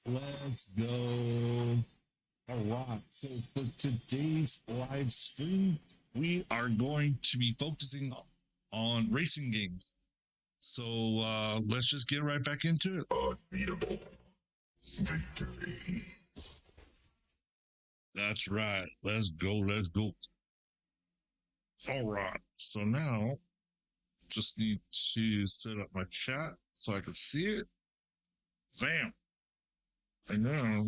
Let's go. All right. So for today's live stream, we are going to be focusing on racing games. So let's just get right back into it. Unbeatable victory. That's right. Let's go. Let's go. All right. So now just need to set up my chat so I can see it. Bam. I know.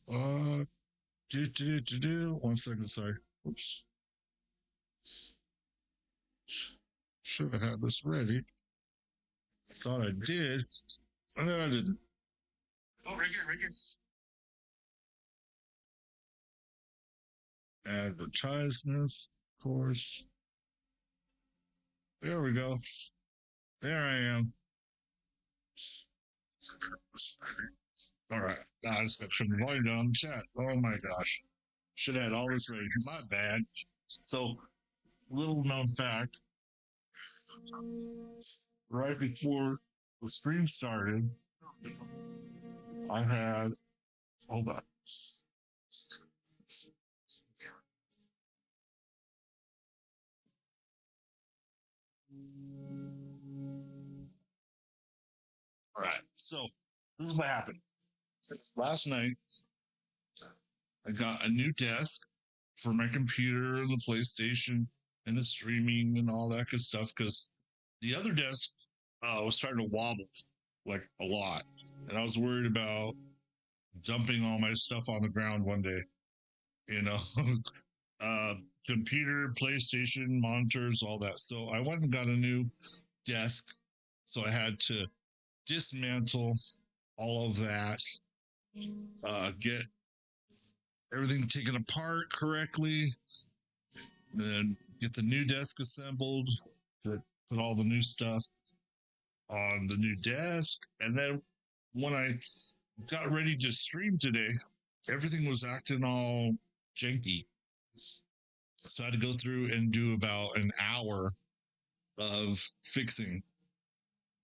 Uh, One second, sorry. Oops. Should have had this ready. Thought I did. No, I didn't. Oh, right here, right here. Advertisements, of course. There we go. There I am. All right. I just got to turn the volume down in the chat. Oh my gosh. Should have had all this ready. My bad. So, little known fact, right before the stream started, I had, hold on. All right. So, this is what happened. Last night, I got a new desk for my computer and the PlayStation and the streaming and all that good stuff because the other desk was starting to wobble like a lot. And I was worried about dumping all my stuff on the ground one day, you know, uh, computer, PlayStation, monitors, all that. So I went and got a new desk. So I had to dismantle all of that, get everything taken apart correctly, then get the new desk assembled, put all the new stuff on the new desk. And then when I got ready to stream today, everything was acting all janky. So I had to go through and do about an hour of fixing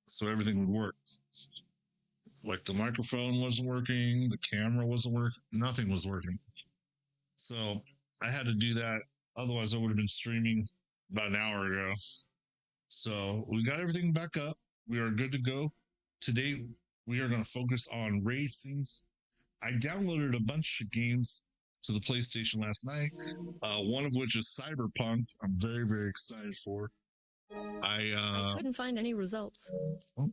so everything would work. Like the microphone wasn't working, the camera wasn't working, nothing was working. So I had to do that. Otherwise, I would have been streaming about an hour ago. So we got everything back up. We are good to go. Today, we are going to focus on racing. I downloaded a bunch of games to the PlayStation last night, one of which is Cyberpunk. I'm very, very excited for. I couldn't find any results. Oh,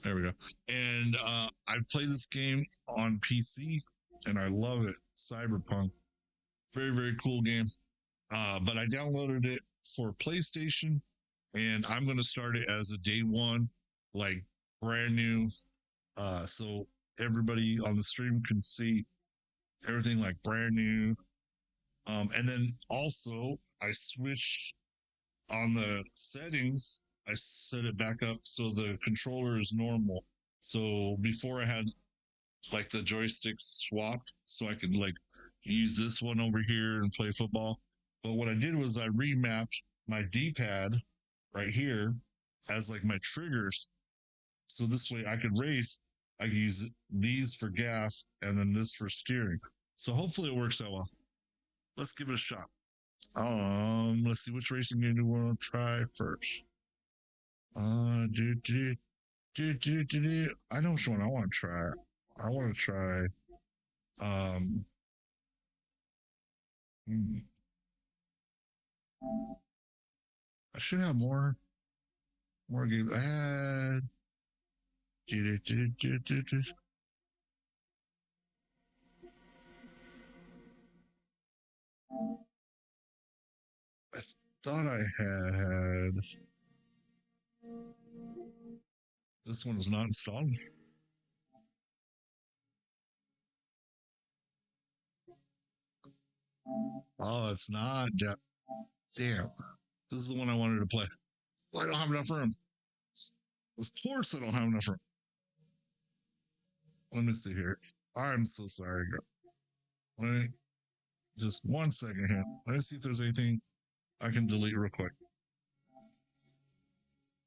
there we go. And I've played this game on PC, and I love it. Cyberpunk. Very, very cool game. But I downloaded it for PlayStation, and I'm going to start it as a day one, like brand new. So everybody on the stream can see everything like brand new. And then also, I switched on the settings. I set it back up so the controller is normal. So before I had like the joysticks swapped, so I could like use this one over here and play football. But what I did was I remapped my D-pad right here as like my triggers. So this way I could race. I could use these for gas and then this for steering. So hopefully it works out well. Let's give it a shot. Let's see, which racing game do we want to try first? I know which one I want to try. I want to try. I should have more games. I thought I had. This one is not installed. Oh, it's not. Damn. This is the one I wanted to play. Well, I don't have enough room. Of course, I don't have enough room. Let me see here. I'm so sorry. Wait, just 1 second here. Let me see if there's anything I can delete real quick.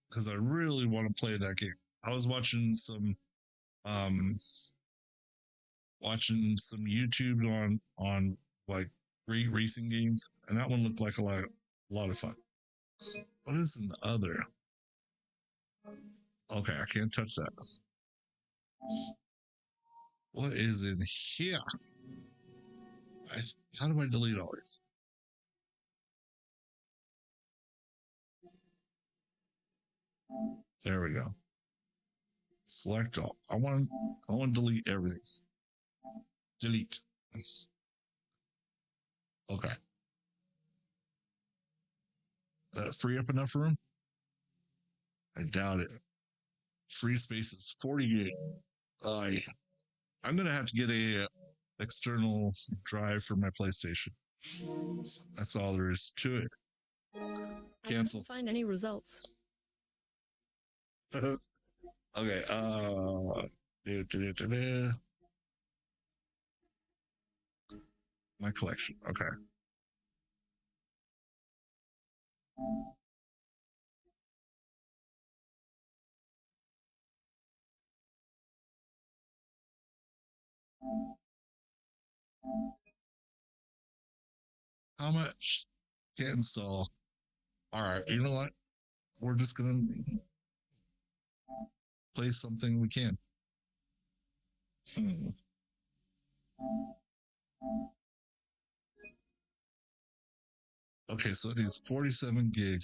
Because I really want to play that game. I was watching some YouTube on like great racing games, and that one looked like a lot of fun. What is an other? Okay, I can't touch that. What is in here? How do I delete all these? There we go. Select all. I want to delete everything. Delete. Okay. Free up enough room? I doubt it. Free space is 40 gig. I'm gonna have to get a external drive for my PlayStation. That's all there is to it. Cancel. I couldn't find any results. Okay. My collection. Okay. How much? Can't install. All right. You know what? We're just gonna play something we can. Okay, so it needs 47 gig.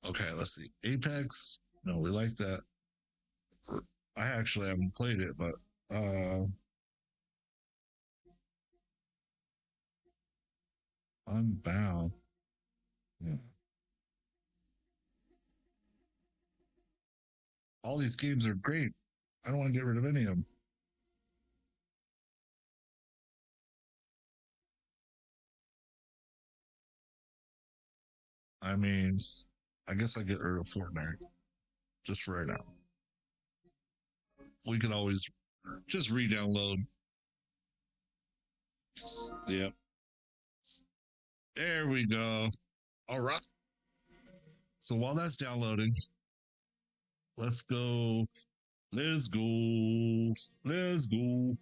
Okay, let's see. Apex. No, we like that. I actually haven't played it, but Unbound. Yeah. All these games are great. I don't want to get rid of any of them. I mean, I guess I get rid of Fortnite just for right now. We could always just re-download. Yep. There we go. All right. So while that's downloading, let's go. Let's go. Let's go.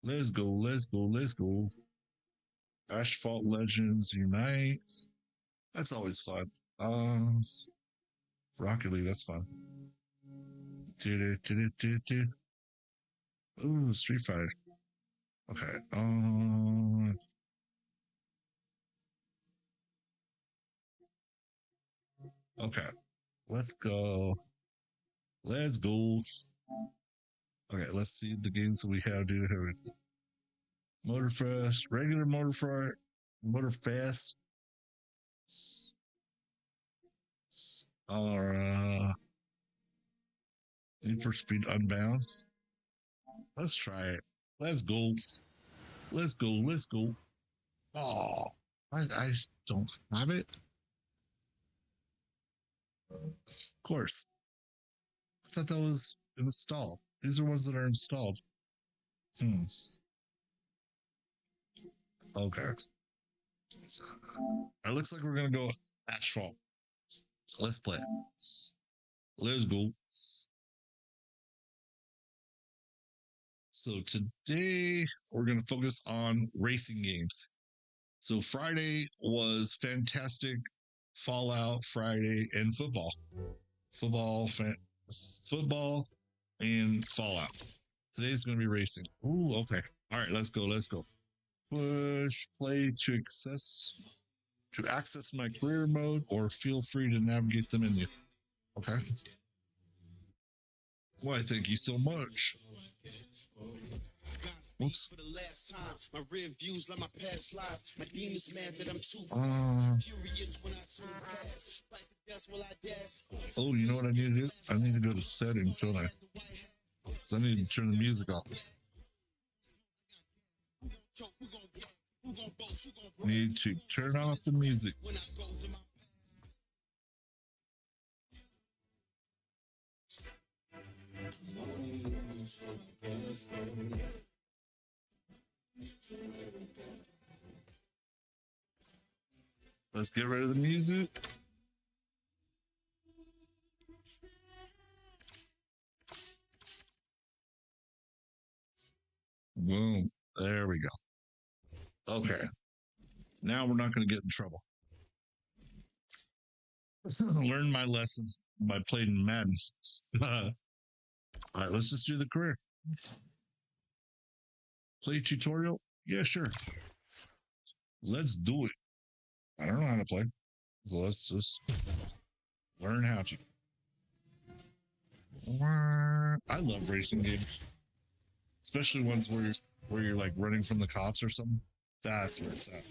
Let's go. Let's go. Let's go. Asphalt Legends Unite. That's always fun. Rocket League, that's fun. Ooh, Street Fighter. Okay. Okay. Let's go. Let's go. Okay, let's see the games that we have to do here. Motorfest, regular Motorfest. Need for Speed Unbound. Let's try it. Let's go. Let's go. Let's go. Oh, I don't have it. Of course. I thought that was installed. These are ones that are installed. Okay. It looks like we're going to go Asphalt. Let's play it. Let's go. So today we're going to focus on racing games. So Friday was fantastic Fallout Friday and football. Football and Fallout. Today's going to be racing. Ooh, okay. All right, let's go. Let's go. Push play to access my career mode, or feel free to navigate the menu. Okay. Why, thank you so much. Whoops. For the last time, my rear views like my past life. My demons mad that I'm too furious when I zoom past. Like the death will I dash. Oh, you know what I need to do? I need to go to settings, don't I? So I need to turn the music off. Need to turn off the music. Let's get rid of the music. Boom. There we go. Okay. Now we're not going to get in trouble. Learn my lesson by playing Madden. All right, let's just do the career. Play tutorial? Yeah, sure. Let's do it. I don't know how to play, so let's just learn how to. I love racing games, especially ones where you're like running from the cops or something. That's where it's at.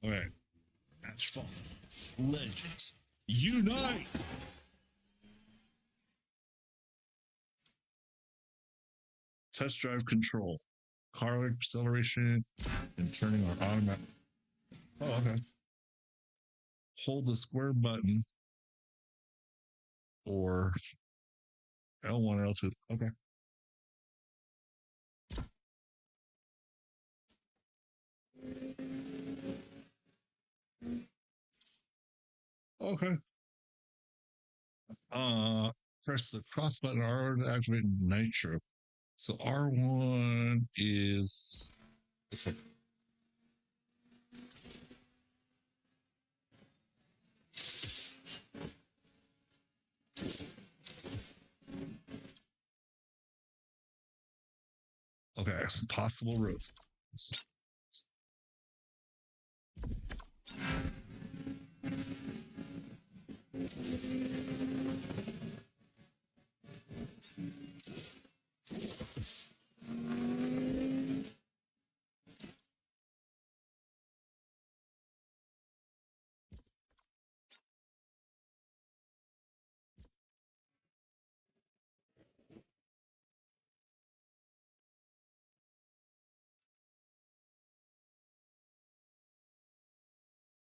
Okay, match fun. Legends unite. Test drive control, car acceleration, and turning on automatic. Oh, okay. Hold the square button or L1, L2. Okay. Okay. Press the cross button R to activate nitro. So R1 is okay. Possible roads.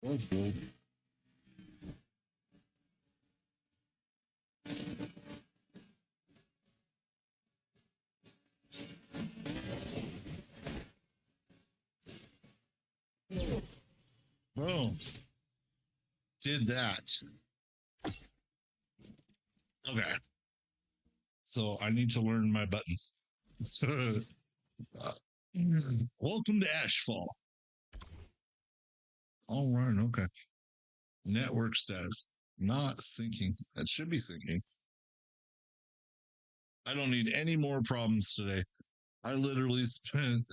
That's good. Boom. Did that. Okay. So I need to learn my buttons. Welcome to Ashfall. All right. Okay. Network status. Not syncing. That should be syncing. I don't need any more problems today. I literally spent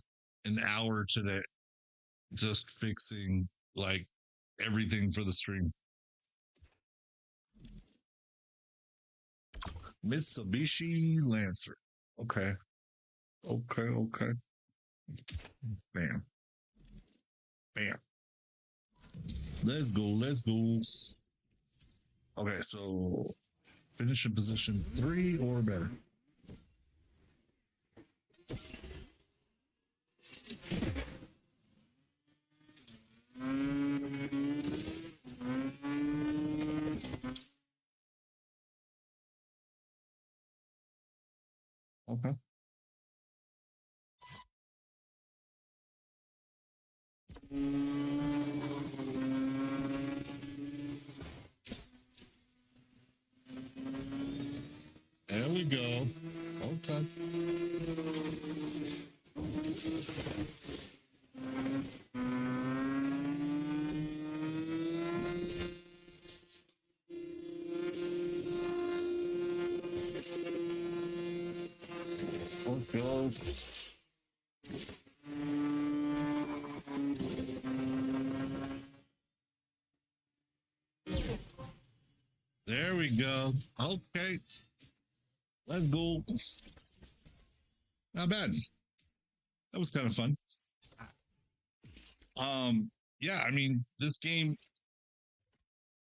an hour today just fixing like everything for the stream. Mitsubishi Lancer. Okay. Okay. Bam. Bam. Let's go. Okay, so finish in position 3 or better. Okay. There we go. Okay. Let's go. There we go. Okay. Let's go. Not bad. That was kind of fun. Yeah, I mean, this game,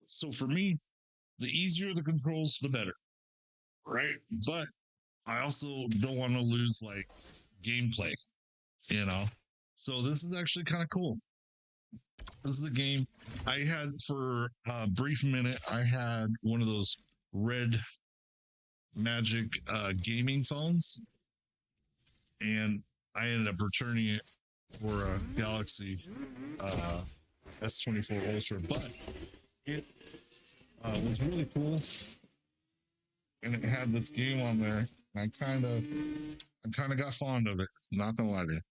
so for me, the easier the controls, the better. Right? But I also don't want to lose like gameplay, you know? So this is actually kind of cool. This is a game I had for a brief minute. I had one of those red magic gaming phones, and I ended up returning it for a Galaxy S24 Ultra, but it was really cool, and it had this game on there. And I kind of got fond of it. Not gonna lie to you.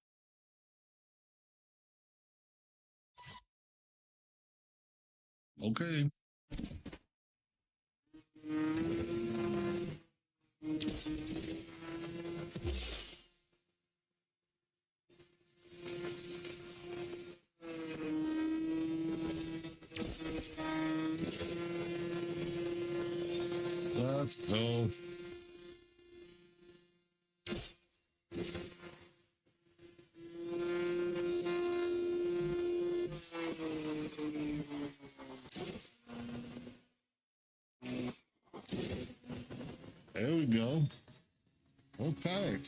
Okay. Let's go. There we go. Okay.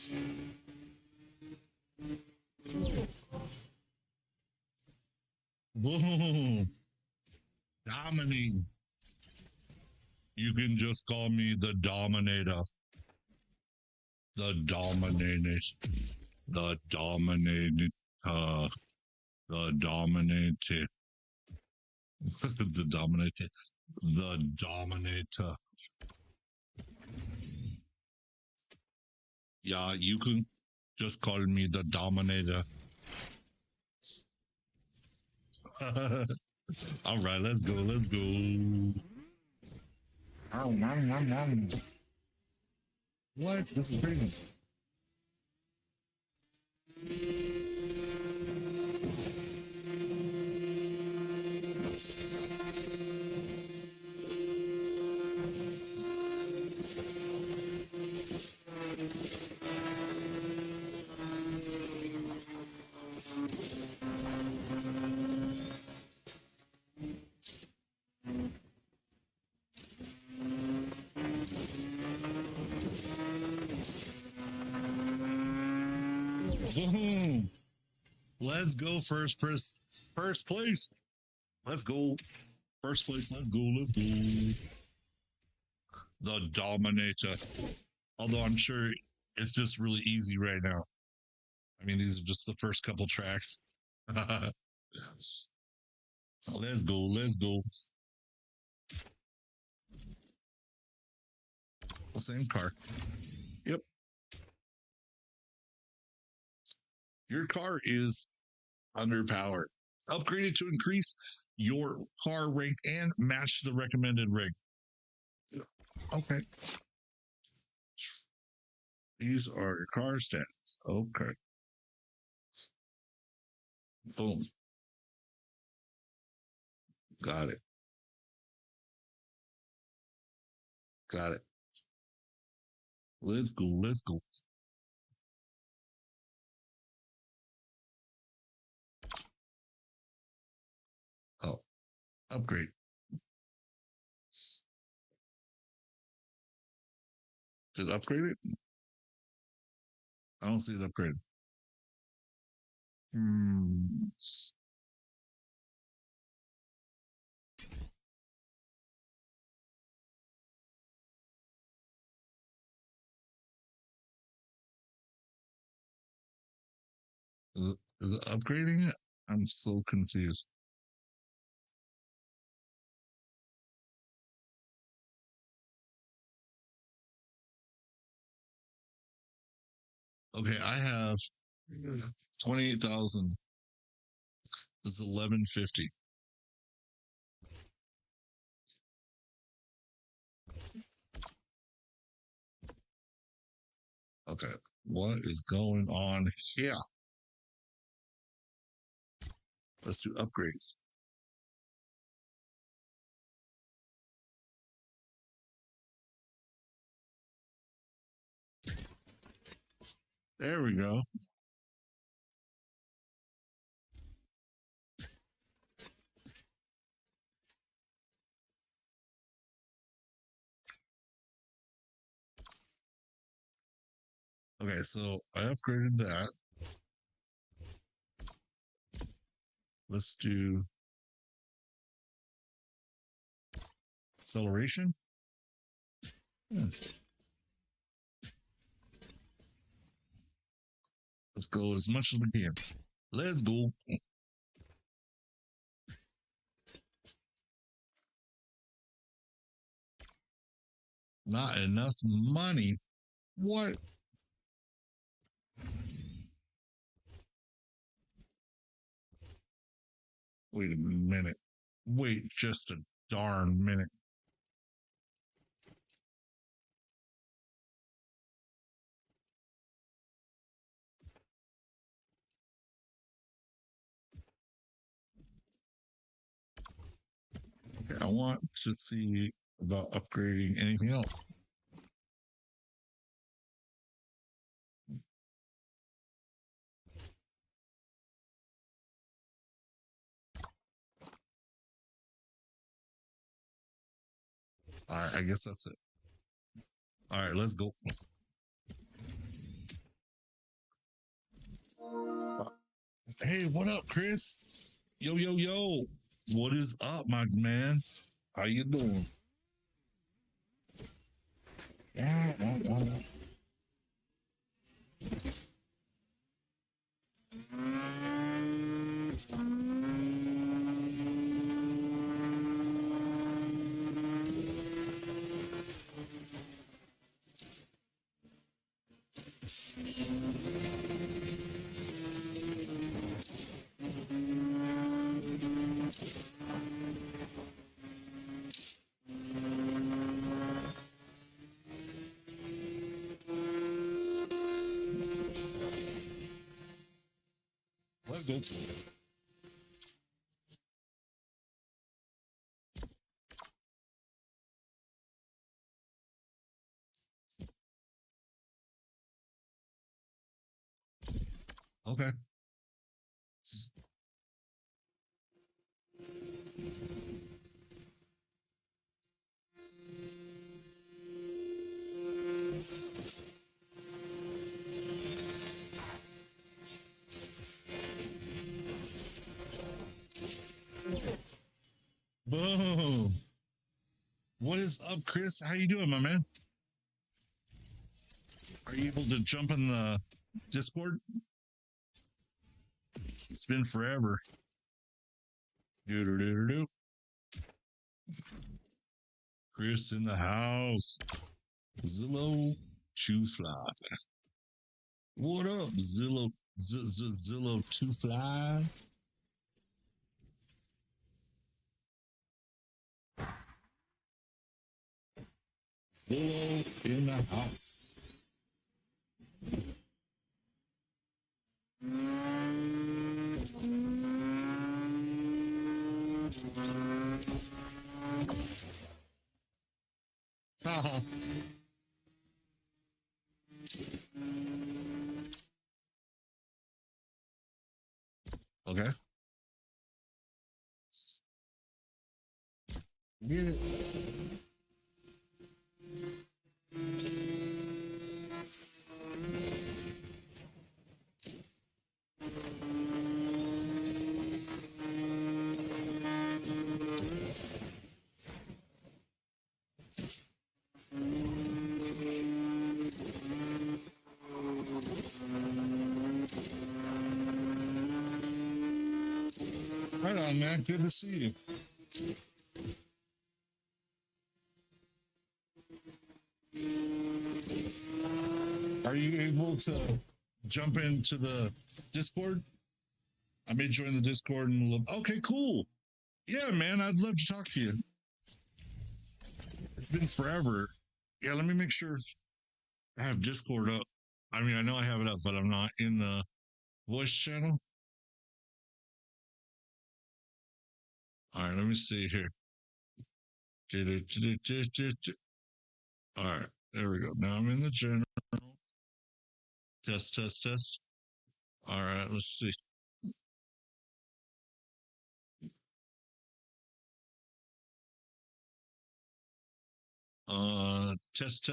Boom. Dominating. You can just call me the Dominator. The Dominator. The Dominator. The Dominator. The Dominator. The Dominator. Yeah, you can just call me the Dominator. All right, let's go. Let's go. Oh, what? This is crazy. Boom. Let's go first place. Let's go. First place. Let's go. Let's go. The Dominator. Although I'm sure it's just really easy right now. I mean, these are just the first couple tracks. Let's go. Let's go. The same car. Yep. Your car is underpowered. Upgrade it to increase your car rank and match the recommended rig. Okay. These are your car stats. Okay. Boom. Got it. Got it. Let's go. Let's go. Oh, upgrade. Just upgrade it? I don't see it upgraded. Is it upgrading it? I'm so confused. Okay, I have 28,000. This is 1150. Okay, what is going on here? Let's do upgrades. There we go. Okay, so I upgraded that. Let's do acceleration. Let's go as much as we can. Let's go. Not enough money. What? Wait a minute. Wait just a darn minute. Okay, I want to see about upgrading anything else. All right, I guess that's it. All right, let's go. Hey, what up, Chris? Yo, yo, yo. What is up, my man? How you doing? Yeah. Let's go. Okay. Boom. What is up, Chris? How you doing, my man? Are you able to jump in the Discord? It's been forever. Do. Chris in the house. Zillow Two Fly. What up, Zillow? Zillow Two Fly. Zillow in the house. Okay. Get it. Right on, man. Good to see you. Are you able to jump into the Discord? I may join the Discord in a little. Okay, cool. Yeah, man, I'd love to talk to you. It's been forever. Yeah, let me make sure I have Discord up. I mean, I know I have it up, but I'm not in the voice channel. All right, let me see here. All right, there we go. Now I'm in the general. Test. All right, let's see. Test.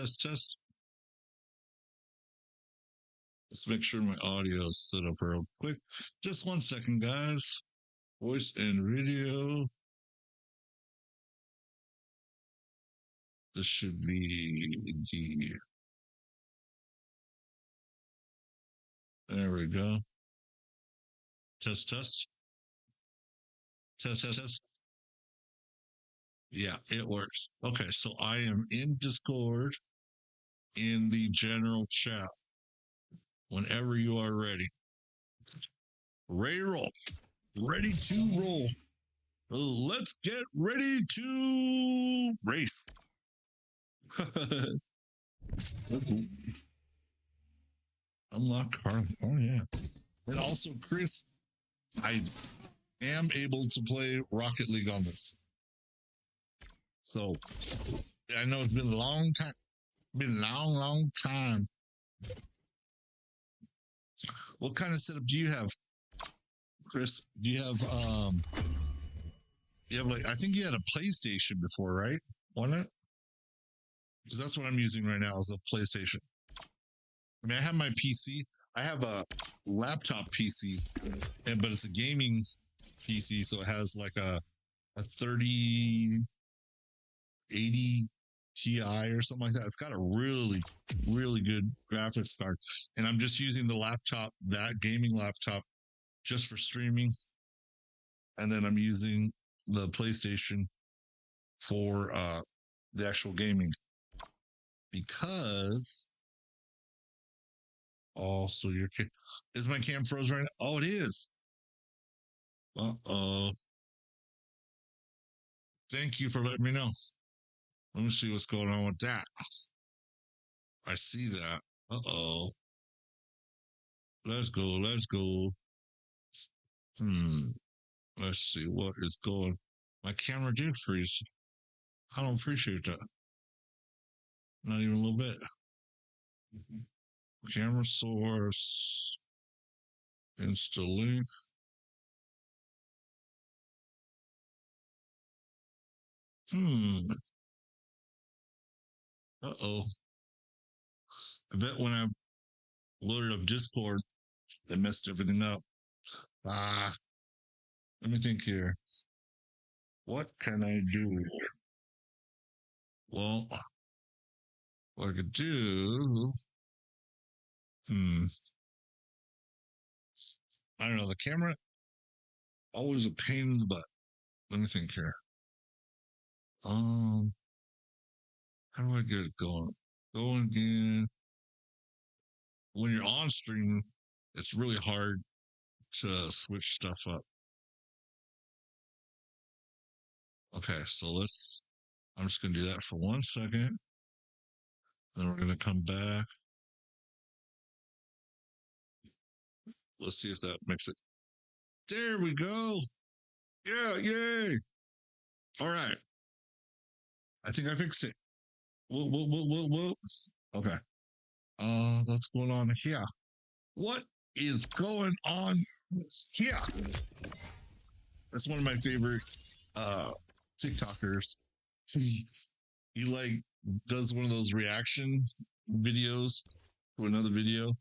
Let's make sure my audio is set up real quick. Just 1 second, guys. Voice and video. This should be the. There we go. Test, test. Test, test, test. Yeah, it works. Okay, so I am in Discord in the general chat. Whenever you are ready. Ready to roll. Ready to roll. Let's get ready to race. Unlock car. Oh, yeah. And also, Chris, I am able to play Rocket League on this. So, I know it's been a long time. Been a long, long time. What kind of setup do you have, Chris? Do you have, like, I think you had a PlayStation before, right? Wasn't it? Because that's what I'm using right now is a PlayStation. I mean, I have my PC. I have a laptop PC, but it's a gaming PC, so it has like a 3080 Ti or something like that. It's got a really, really good graphics card. And I'm just using the laptop, that gaming laptop, just for streaming. And then I'm using the PlayStation for the actual gaming. Because so your is my cam froze right now? Oh, it is. Uh-oh. Thank you for letting me know. Let me see what's going on with that. I see that. Uh-oh. Let's go. Let's go. Let's see what is going. My camera did freeze. I don't appreciate that. Not even a little bit. Camera source. Insta link. Uh-oh. I bet when I loaded up Discord, they messed everything up. Let me think here. What can I do? Well, what I could do. I don't know. The camera, always a pain in the butt. Let me think here. How do I get it going? Go again. When you're on stream, it's really hard to switch stuff up. Okay, so I'm just going to do that for 1 second. Then we're going to come back. Let's see if that makes it. There we go. Yeah, yay. All right. I think I fixed it. Whoa. Okay. What's going on here? What is going on here? That's one of my favorite TikTokers. He like does one of those reaction videos to another video,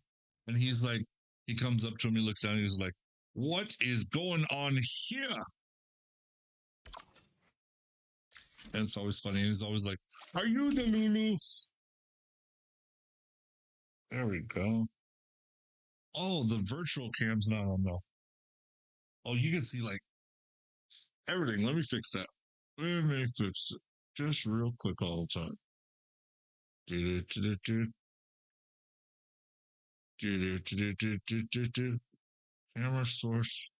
and he's like, he comes up to him, he looks down, and he's like, "What is going on here?" And it's always funny. And he's always like, "Are you the Lulu?" There we go. Oh, the virtual cam's not on though. Oh, you can see like everything. Let me fix that. Let me fix it. Just real quick all the time. Camera source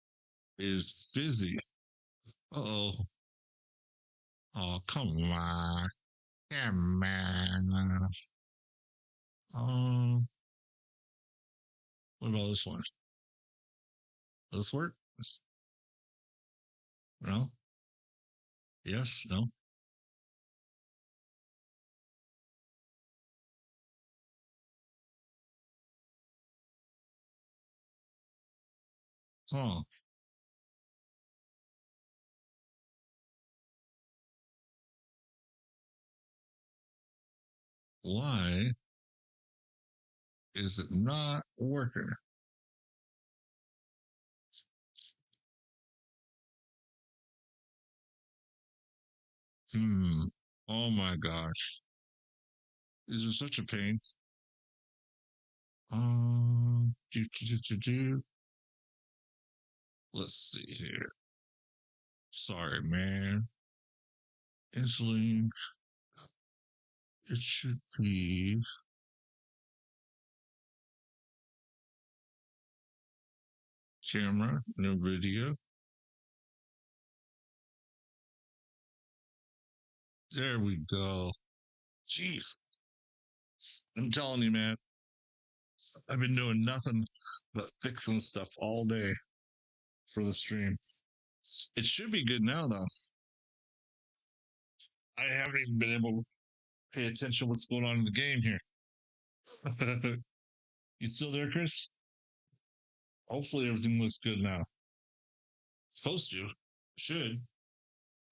is busy. Uh-oh. Oh, come on. Come on. What about this one? Does this work? No? Yes? No? Huh. Why is it not working? Oh my gosh. These are such a pain. Let's see here. Sorry, man. Insulin. It should be. Camera, no video. There we go. Jeez. I'm telling you, man. I've been doing nothing but fixing stuff all day for the stream. It should be good now, though. I haven't even been able to pay attention to what's going on in the game here. You still there, Chris? Hopefully everything looks good now. It's supposed to. It should.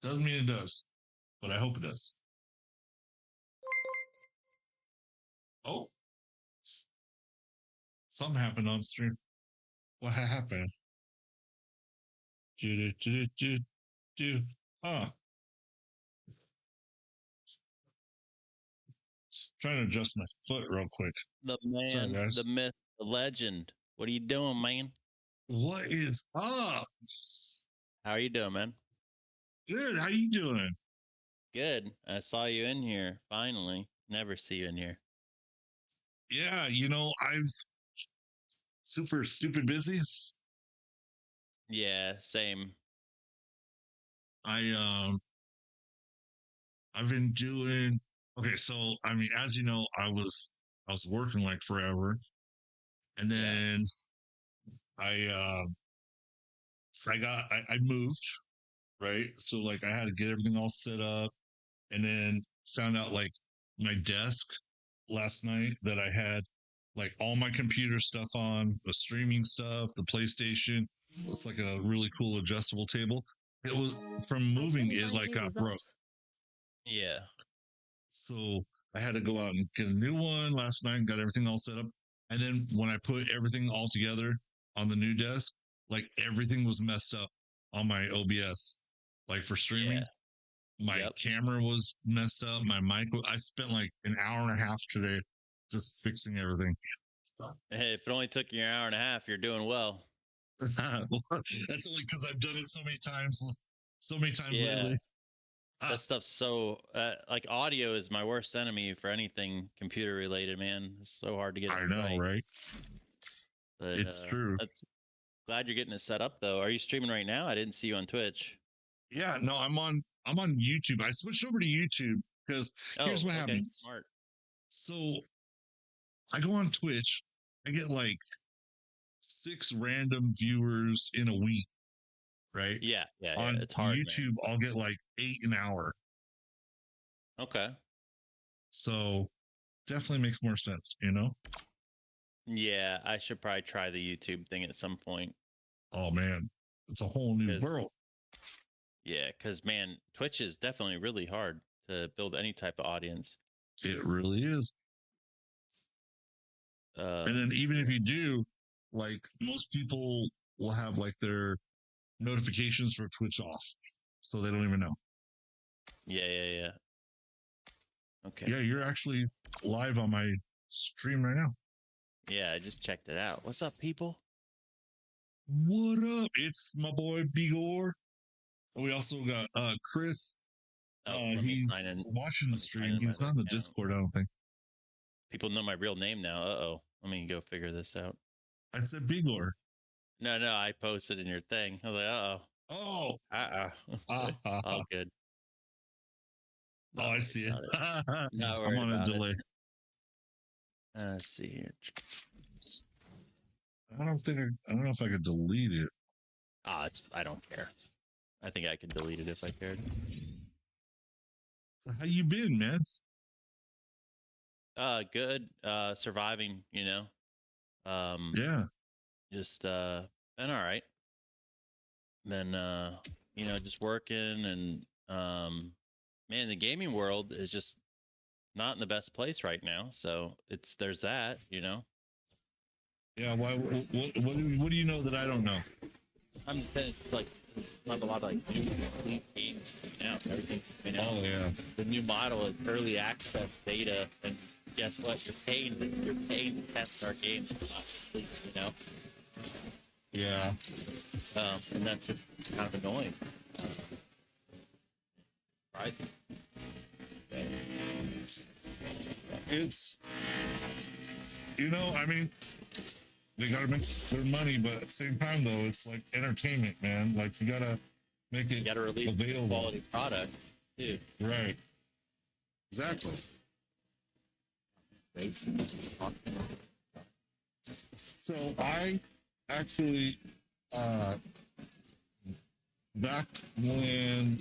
Doesn't mean it does, but I hope it does. Oh. Something happened on stream. What happened? Huh. Trying to adjust my foot real quick. The man, Sorry, the myth, the legend. What are you doing, man? What is up? How are you doing, man? Good. How you doing? Good. I saw you in here. Finally. Never see you in here. Yeah, I've super stupid busy. Yeah, same. I've been doing okay, so I mean, as you know, I was working like forever. And then I moved, right? So like I had to get everything all set up, and then found out like my desk last night that I had like all my computer stuff on, the streaming stuff, the PlayStation. It's like a really cool adjustable table. It was from moving, it like got broke. Yeah. So I had to go out and get a new one last night and got everything all set up. And then when I put everything all together on the new desk, like everything was messed up on my OBS, like for streaming. Yeah. My camera was messed up. My mic, I spent like an hour and a half today just fixing everything. Hey, if it only took you an hour and a half, you're doing well. That's only because I've done it so many times lately. That stuff's so like audio is my worst enemy for anything computer related, man. It's so hard to get. I know, right? But, it's true. Glad you're getting it set up though. Are you streaming right now? I didn't see you on Twitch. Yeah, no, I'm on YouTube. I switched over to YouTube because here's what happens. Smart. So I go on Twitch, I get like 6 random viewers in a week, right? Yeah. On it's hard. YouTube, man. I'll get like 8 an hour. Okay. So definitely makes more sense, Yeah, I should probably try the YouTube thing at some point. Oh man, it's a whole new world. Yeah, because man, Twitch is definitely really hard to build any type of audience. It really is. And then even if you do, like most people will have like their notifications for Twitch off, so they don't even know. Yeah. Okay. Yeah, you're actually live on my stream right now. Yeah, I just checked it out. What's up, people? What up? It's my boy Bigor. We also got Chris. He's watching the stream. He's not in the Discord, I don't think. People know my real name now. Let me go figure this out. I said Bigor. No, I posted in your thing. I was like, Oh. All good. Oh, I see it. I'm on a delay. Let's see here. I don't know if I could delete it. I don't care. I think I could delete it if I cared. How you been, man? Good. Surviving, Yeah. Just been all right. Then just working and man, the gaming world is just not in the best place right now. So there's that, Yeah. Why? What do you know that I don't know? I'm saying like have a lot of like new games now. Everything's coming out. Oh yeah. The new model is early access beta, and guess what? You're paying to test our games. Yeah. And that's just kind of annoying. Surprising. It's, I mean, they gotta make their money, but at the same time, though, it's like entertainment, man. Like, you gotta make it You got to release a available. quality product, too. Right. Exactly. So I actually, back when,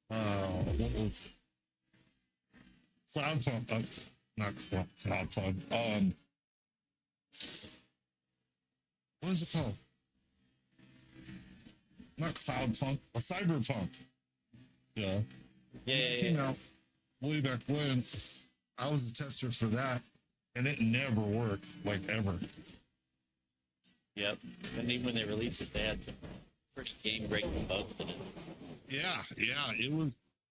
what was Cloudpunk, not Cloudpunk, what is it called? Not Cloudpunk, a Cyberpunk. Yeah. It came out way back when. I was a tester for that, and it never worked, like ever. Yep. And even when they released it, they had some pretty game-breaking bugs in it. Yeah,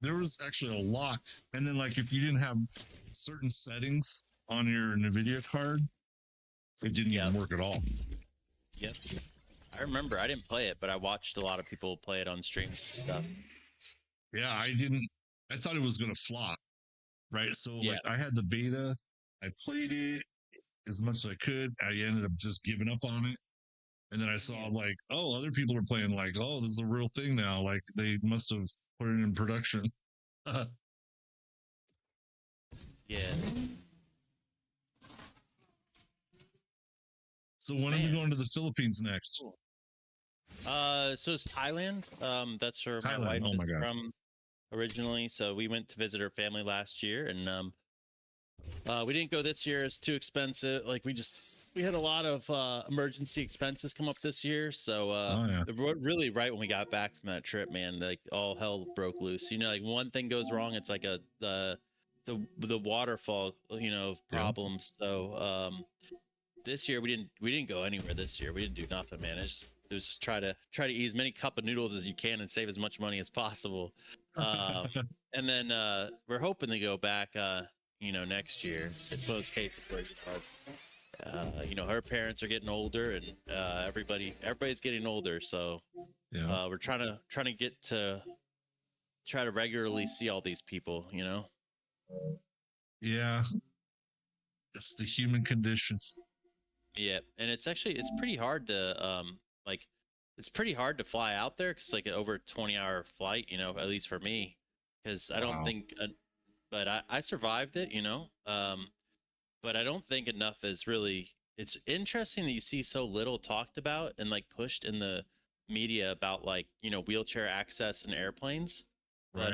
there was actually a lot. And then, like, if you didn't have certain settings on your NVIDIA card, it didn't even work at all. Yep. I remember, I didn't play it, but I watched a lot of people play it on streams and stuff. Yeah, I thought it was going to flop, right? So, like, I had the beta, I played it as much as I could. I ended up just giving up on it. And then I saw, like, oh, other people are playing, like, oh, this is a real thing now. Like, they must have put it in production. Yeah. So when are we going to the Philippines next? So it's Thailand. That's where my wife is from originally. So we went to visit her family last year, and we didn't go this year. It's too expensive. Like we had a lot of emergency expenses come up this year. So really right when we got back from that trip, man, like all hell broke loose. Like one thing goes wrong, it's like the waterfall, problems. So this year we didn't go anywhere this year. We didn't do nothing, man. It was just try to eat as many cup of noodles as you can and save as much money as possible. And then we're hoping to go back next year. It's those cases where her parents are getting older, and everybody's getting older, so we're trying to get to try to regularly see all these people. Yeah, it's the human condition. Yeah, and it's pretty hard to it's pretty hard to fly out there, because like an over 20-hour flight, at least for me, because I don't think but I survived it, but I don't think enough is really. It's interesting that you see so little talked about and like pushed in the media about like wheelchair access in airplanes, but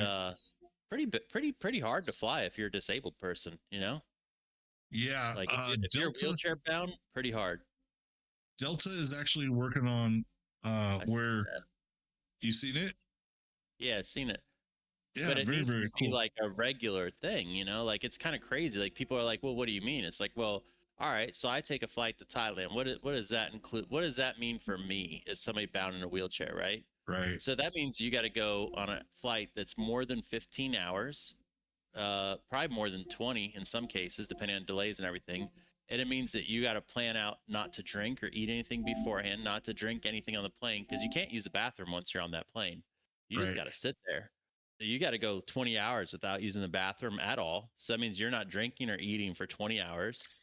pretty hard to fly if you're a disabled person, Yeah, like if you're wheelchair bound, pretty hard. Delta is actually working on where you seen it? Yeah, I've seen it. Yeah, but it very, needs very to cool. be like a regular thing, like it's kind of crazy. Like people are like, well, what do you mean? It's like, well, all right, so I take a flight to Thailand. What does that include? What does that mean for me as somebody bound in a wheelchair, right? Right. So that means you got to go on a flight that's more than 15 hours, probably more than 20 in some cases, depending on delays and everything. And it means that you got to plan out not to drink or eat anything beforehand, not to drink anything on the plane, because you can't use the bathroom once you're on that plane. You just got to sit there. So you got to go 20 hours without using the bathroom at all. So that means you're not drinking or eating for 20 hours,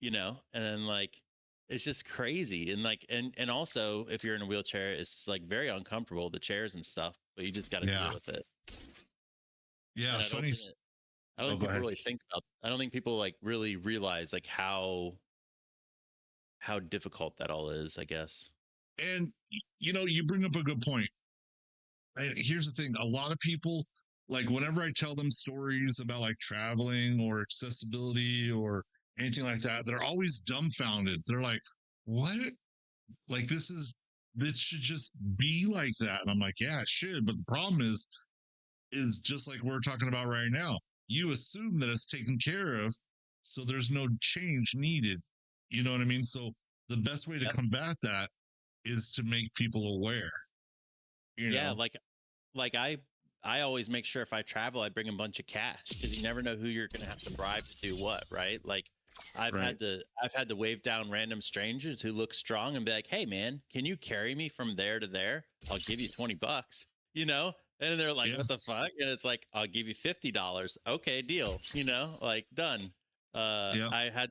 and then like, it's just crazy. And like, and also if you're in a wheelchair, it's like very uncomfortable, the chairs and stuff, but you just got to deal with it. Yeah. Funny. I don't think people really think about. I don't think people like really realize like how difficult that all is, I guess. And you bring up a good point. And here's the thing: a lot of people, like, whenever I tell them stories about like traveling or accessibility or anything like that, they're always dumbfounded. They're like, "What? Like this should just be like that?" And I'm like, "Yeah, it should." But the problem is just like we're talking about right now. You assume that it's taken care of, so there's no change needed. You know what I mean? So the best way to combat that is to make people aware. Yeah, like I always make sure if I travel, I bring a bunch of cash, because you never know who you're gonna have to bribe to do what, right? Like I've had to wave down random strangers who look strong and be like, "Hey man, can you carry me from there to there? I'll give you $20." You know? And they're like, "What the fuck?" And it's like, "I'll give you $50." Okay, deal. You know, like done. I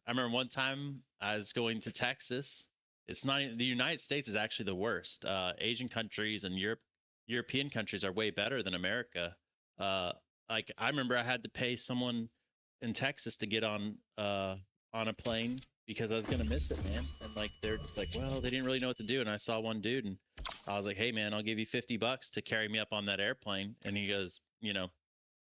remember one time I was going to Texas. It's not the United States is actually the worst. Asian countries and European countries are way better than America. Like I remember I had to pay someone in Texas to get on a plane because I was gonna miss it, man. And like they're just like, well, they didn't really know what to do. And I saw one dude and I was like, hey man, I'll give you $50 to carry me up on that airplane. And he goes,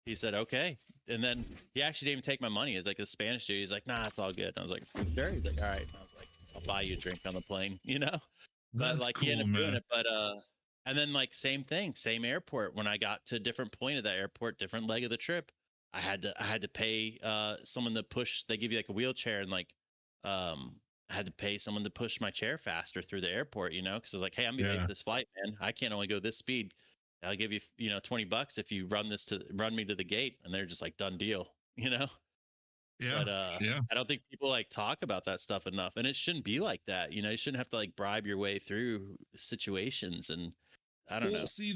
he said, okay. And then he actually didn't even take my money. It's like a Spanish dude. He's like, nah, it's all good. And I was like, sure. He's like, all right. And I was like, I'll buy you a drink on the plane, That's but like cool, he ended up man. doing it. But and then like same thing, same airport. When I got to a different point of that airport, different leg of the trip, I had to pay someone to push. They give you like a wheelchair, and like I had to pay someone to push my chair faster through the airport, because I was like, hey, I'm gonna be late for this flight, man. I can't only go this speed. I'll give you $20 if you run me to the gate. And they're just like, done deal. Yeah. But I don't think people like talk about that stuff enough, and it shouldn't be like that. You shouldn't have to like bribe your way through situations, and I don't know. See,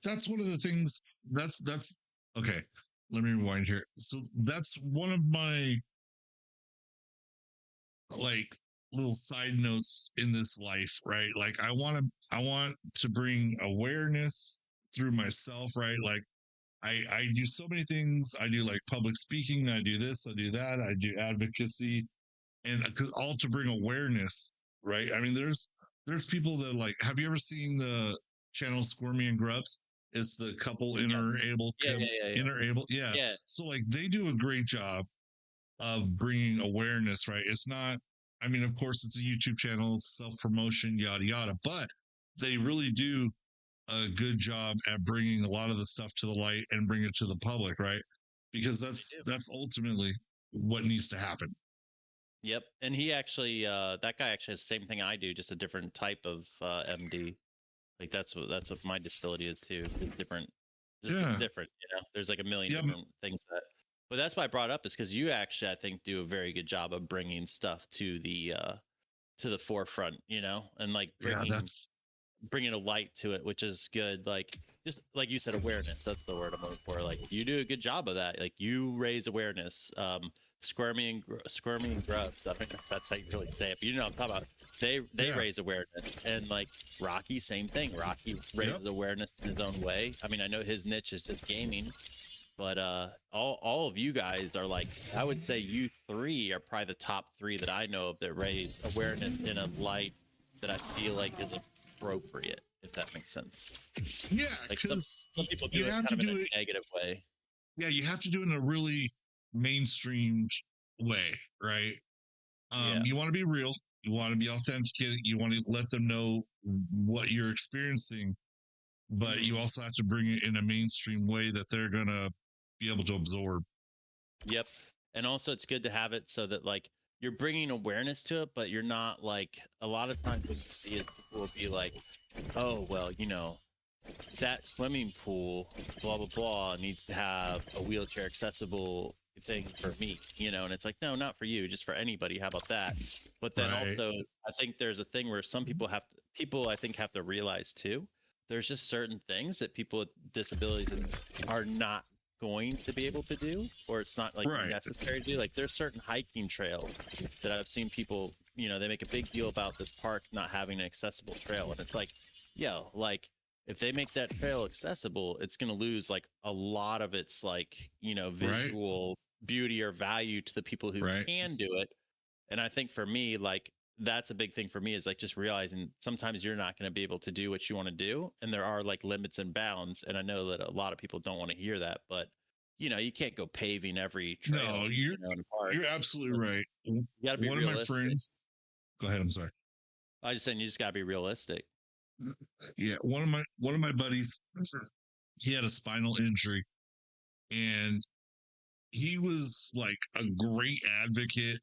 that's one of the things. That's okay. Let me rewind here. So that's one of my like little side notes in this life, right? Like I want to bring awareness through myself, right? Like I do so many things. I do like public speaking. I do this. I do that. I do advocacy, and because all to bring awareness, right? I mean, there's people that like. Have you ever seen the channel Squirmy and Grubs? It's the couple inner able. Yeah. So like they do a great job of bringing awareness, right? It's not. I mean, of course, it's a YouTube channel, it's self-promotion, yada yada, but they really do a good job at bringing a lot of the stuff to the light and bring it to the public, right? Because that's ultimately what needs to happen. Yep. And he actually that guy actually has the same thing I do, just a different type of MD. Like that's what my disability is too. It's different. It's different, There's like a million different things but that's why I brought up is because you actually, I think, do a very good job of bringing stuff to the forefront, and like bringing a light to it, which is good. Like just like you said, awareness. That's the word I'm looking for. Like you do a good job of that. Like you raise awareness. Squirmy and Grubs. I think that's how you really say it. But you know what I'm talking about. They raise awareness, and like Rocky, same thing. Rocky raises awareness in his own way. I mean, I know his niche is just gaming. But all of you guys are like, I would say you three are probably the top three that I know of that raise awareness in a light that I feel like is appropriate, if that makes sense. Yeah, like some people do it kind of in a negative way. Yeah, you have to do it in a really mainstream way, right? You want to be real, you want to be authentic, you want to let them know what you're experiencing, but you also have to bring it in a mainstream way that they're gonna be able to absorb. Yep. And also it's good to have it so that like you're bringing awareness to it, but you're not like, a lot of times what you see is people will be like, oh, well, that swimming pool, blah, blah, blah, needs to have a wheelchair accessible thing for me, and it's like, no, not for you, just for anybody. How about that? But then also, I think there's a thing where some people I think have to realize too, there's just certain things that people with disabilities are not going to be able to do, or it's not like necessary to do. Like there's certain hiking trails that I've seen people, they make a big deal about this park not having an accessible trail, and it's like, like if they make that trail accessible, it's going to lose like a lot of its like, visual beauty or value to the people who can do it. And I think for me, like that's a big thing for me, is like just realizing sometimes you're not going to be able to do what you want to do, and there are like limits and bounds. And I know that a lot of people don't want to hear that, but you can't go paving every trail. No, you're absolutely right. You got to be realistic. One of my friends, go ahead, I'm sorry. I was just saying, you just got to be realistic. Yeah, one of my buddies, he had a spinal injury, and he was like a great advocate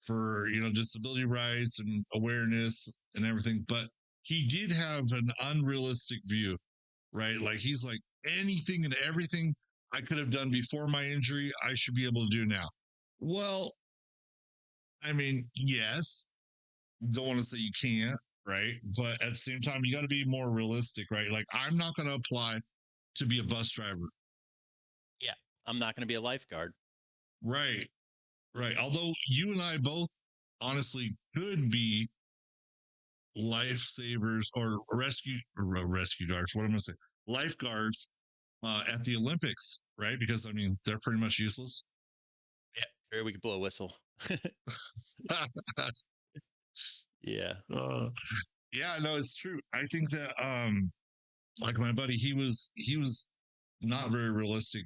for disability rights and awareness and everything, but he did have an unrealistic view, right? Like he's like, anything and everything I could have done before my injury, I should be able to do now. Well, I mean, yes. Don't want to say you can't, right? But at the same time, you got to be more realistic, right? Like, I'm not going to apply to be a bus driver. Yeah, I'm not going to be a lifeguard. Right, right. Although you and I both honestly could be lifesavers or rescue guards. What am I going to say? Lifeguards at the Olympics, right? Because I mean, they're pretty much useless. Yeah, sure, we could blow a whistle. Yeah. Yeah, no, it's true. I think that like my buddy, he was not very realistic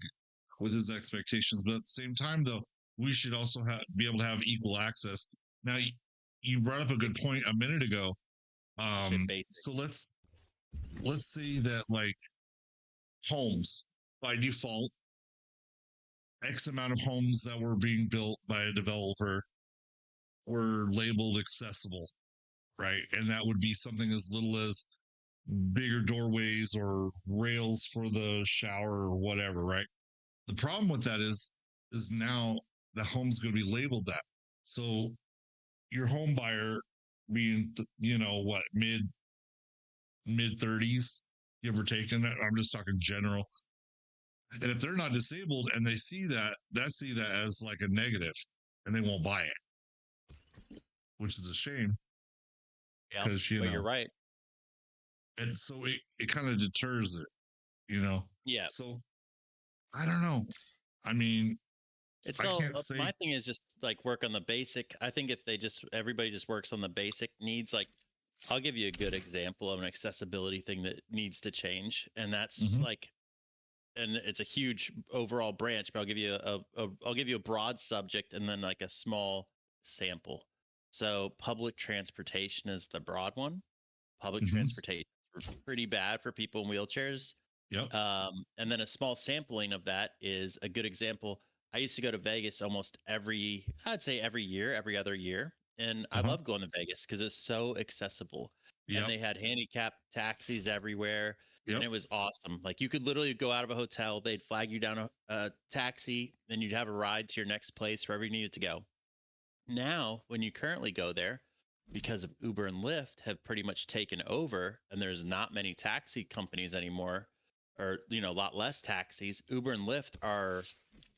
with his expectations, but at the same time though, we should also be able to have equal access. Now you brought up a good point a minute ago. So let's say that like homes by default, X amount of homes that were being built by a developer were labeled accessible, right? And that would be something as little as bigger doorways or rails for the shower or whatever, right? The problem with that is now the home's going to be labeled that. So your home buyer being what mid 30s, give or take, and I'm just talking general. And if they're not disabled and they see that as like a negative, and they won't buy it, which is a shame. Yeah, because you're right. And so it kind of deters it, Yeah. So I don't know. I mean, it's my thing is just like work on the basic. I think if everybody just works on the basic needs, like I'll give you a good example of an accessibility thing that needs to change, and that's like, and it's a huge overall branch, but I'll give you a broad subject and then like a small sample. So public transportation is the broad one. Public transportation is pretty bad for people in wheelchairs. Yep. And then a small sampling of that is a good example. I used to go to Vegas almost every year, every other year. And I love going to Vegas because it's so accessible. Yep. And they had handicap taxis everywhere. Yep. And it was awesome. Like you could literally go out of a hotel, they'd flag you down a taxi, then you'd have a ride to your next place wherever you needed to go. Now, when you currently go there, because of Uber and Lyft have pretty much taken over and there's not many taxi companies anymore, or, a lot less taxis. Uber and Lyft are,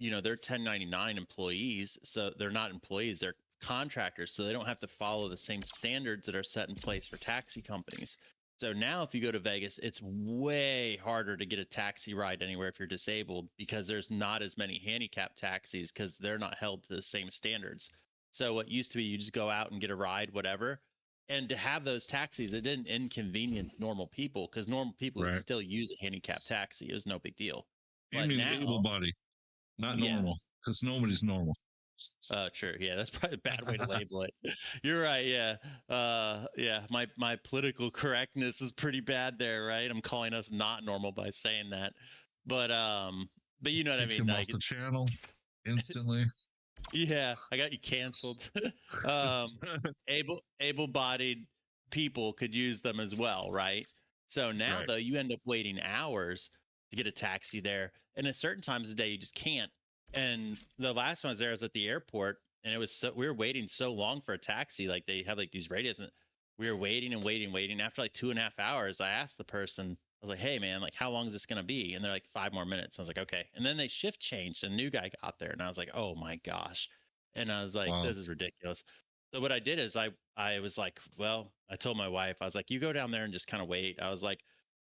they're 1099 employees. So they're not employees, they're contractors. So they don't have to follow the same standards that are set in place for taxi companies. So now if you go to Vegas, it's way harder to get a taxi ride anywhere if you're disabled because there's not as many handicap taxis because they're not held to the same standards. So what used to be you just go out and get a ride, whatever. And to have those taxis, it didn't inconvenience normal people because normal people would still use a handicap taxi. It was no big deal. You mean able body, not normal, because nobody's normal. Sure. Yeah, that's probably a bad way to label it. You're right. Yeah. Yeah. My political correctness is pretty bad there, right? I'm calling us not normal by saying that. But you know what I mean? Him off the channel instantly. Yeah, I got you canceled. Able-bodied people could use them as well, right? So now though, you end up waiting hours to get a taxi there, and at certain times of the day you just can't. And the last one I was there, I was at the airport, and it was we were waiting so long for a taxi. Like they have like these radios, and we were waiting and waiting. After like 2.5 hours, I asked the person, I was like, "Hey man, like how long is this gonna be?" And they're like, 5 more minutes. I was like, "Okay." And then they shift changed, and a new guy got there, and I was like, "Oh my gosh!" And I was like, "This is ridiculous." So what I did is I was like, well, I told my wife, I was like, "You go down there and just kind of wait." I was like,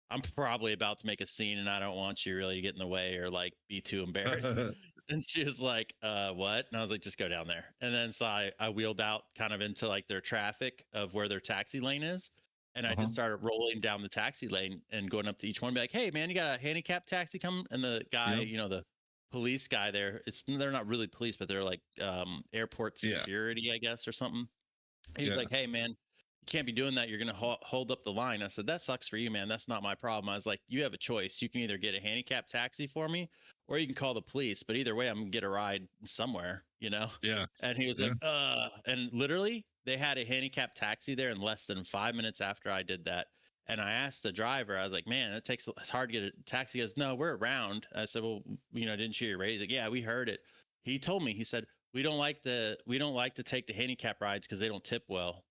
"I'm probably about to make a scene, and I don't want you really to get in the way or like be too embarrassed." And she was like, "What?" And I was like, "Just go down there." And then so I wheeled out kind of into like their traffic of where their taxi lane is. And I just started rolling down the taxi lane and going up to each one and be like, "Hey man, you got a handicap taxi coming?" And the guy, the police guy there, they're not really police, but they're like airport security, I guess, or something. He was like, "Hey man, you can't be doing that. You're going to hold up the line." I said, "That sucks for you, man. That's not my problem." I was like, "You have a choice. You can either get a handicap taxi for me or you can call the police. But either way, I'm going to get a ride somewhere, Yeah. And he was like, and literally they had a handicap taxi there in less than 5 minutes after I did that. And I asked the driver, I was like, "Man, it's hard to get a taxi." He goes, "No, we're around." I said, "Well, didn't you hear your radio?" He's like, "Yeah, we heard it." He told me, he said, we don't like to take the handicap rides because they don't tip well.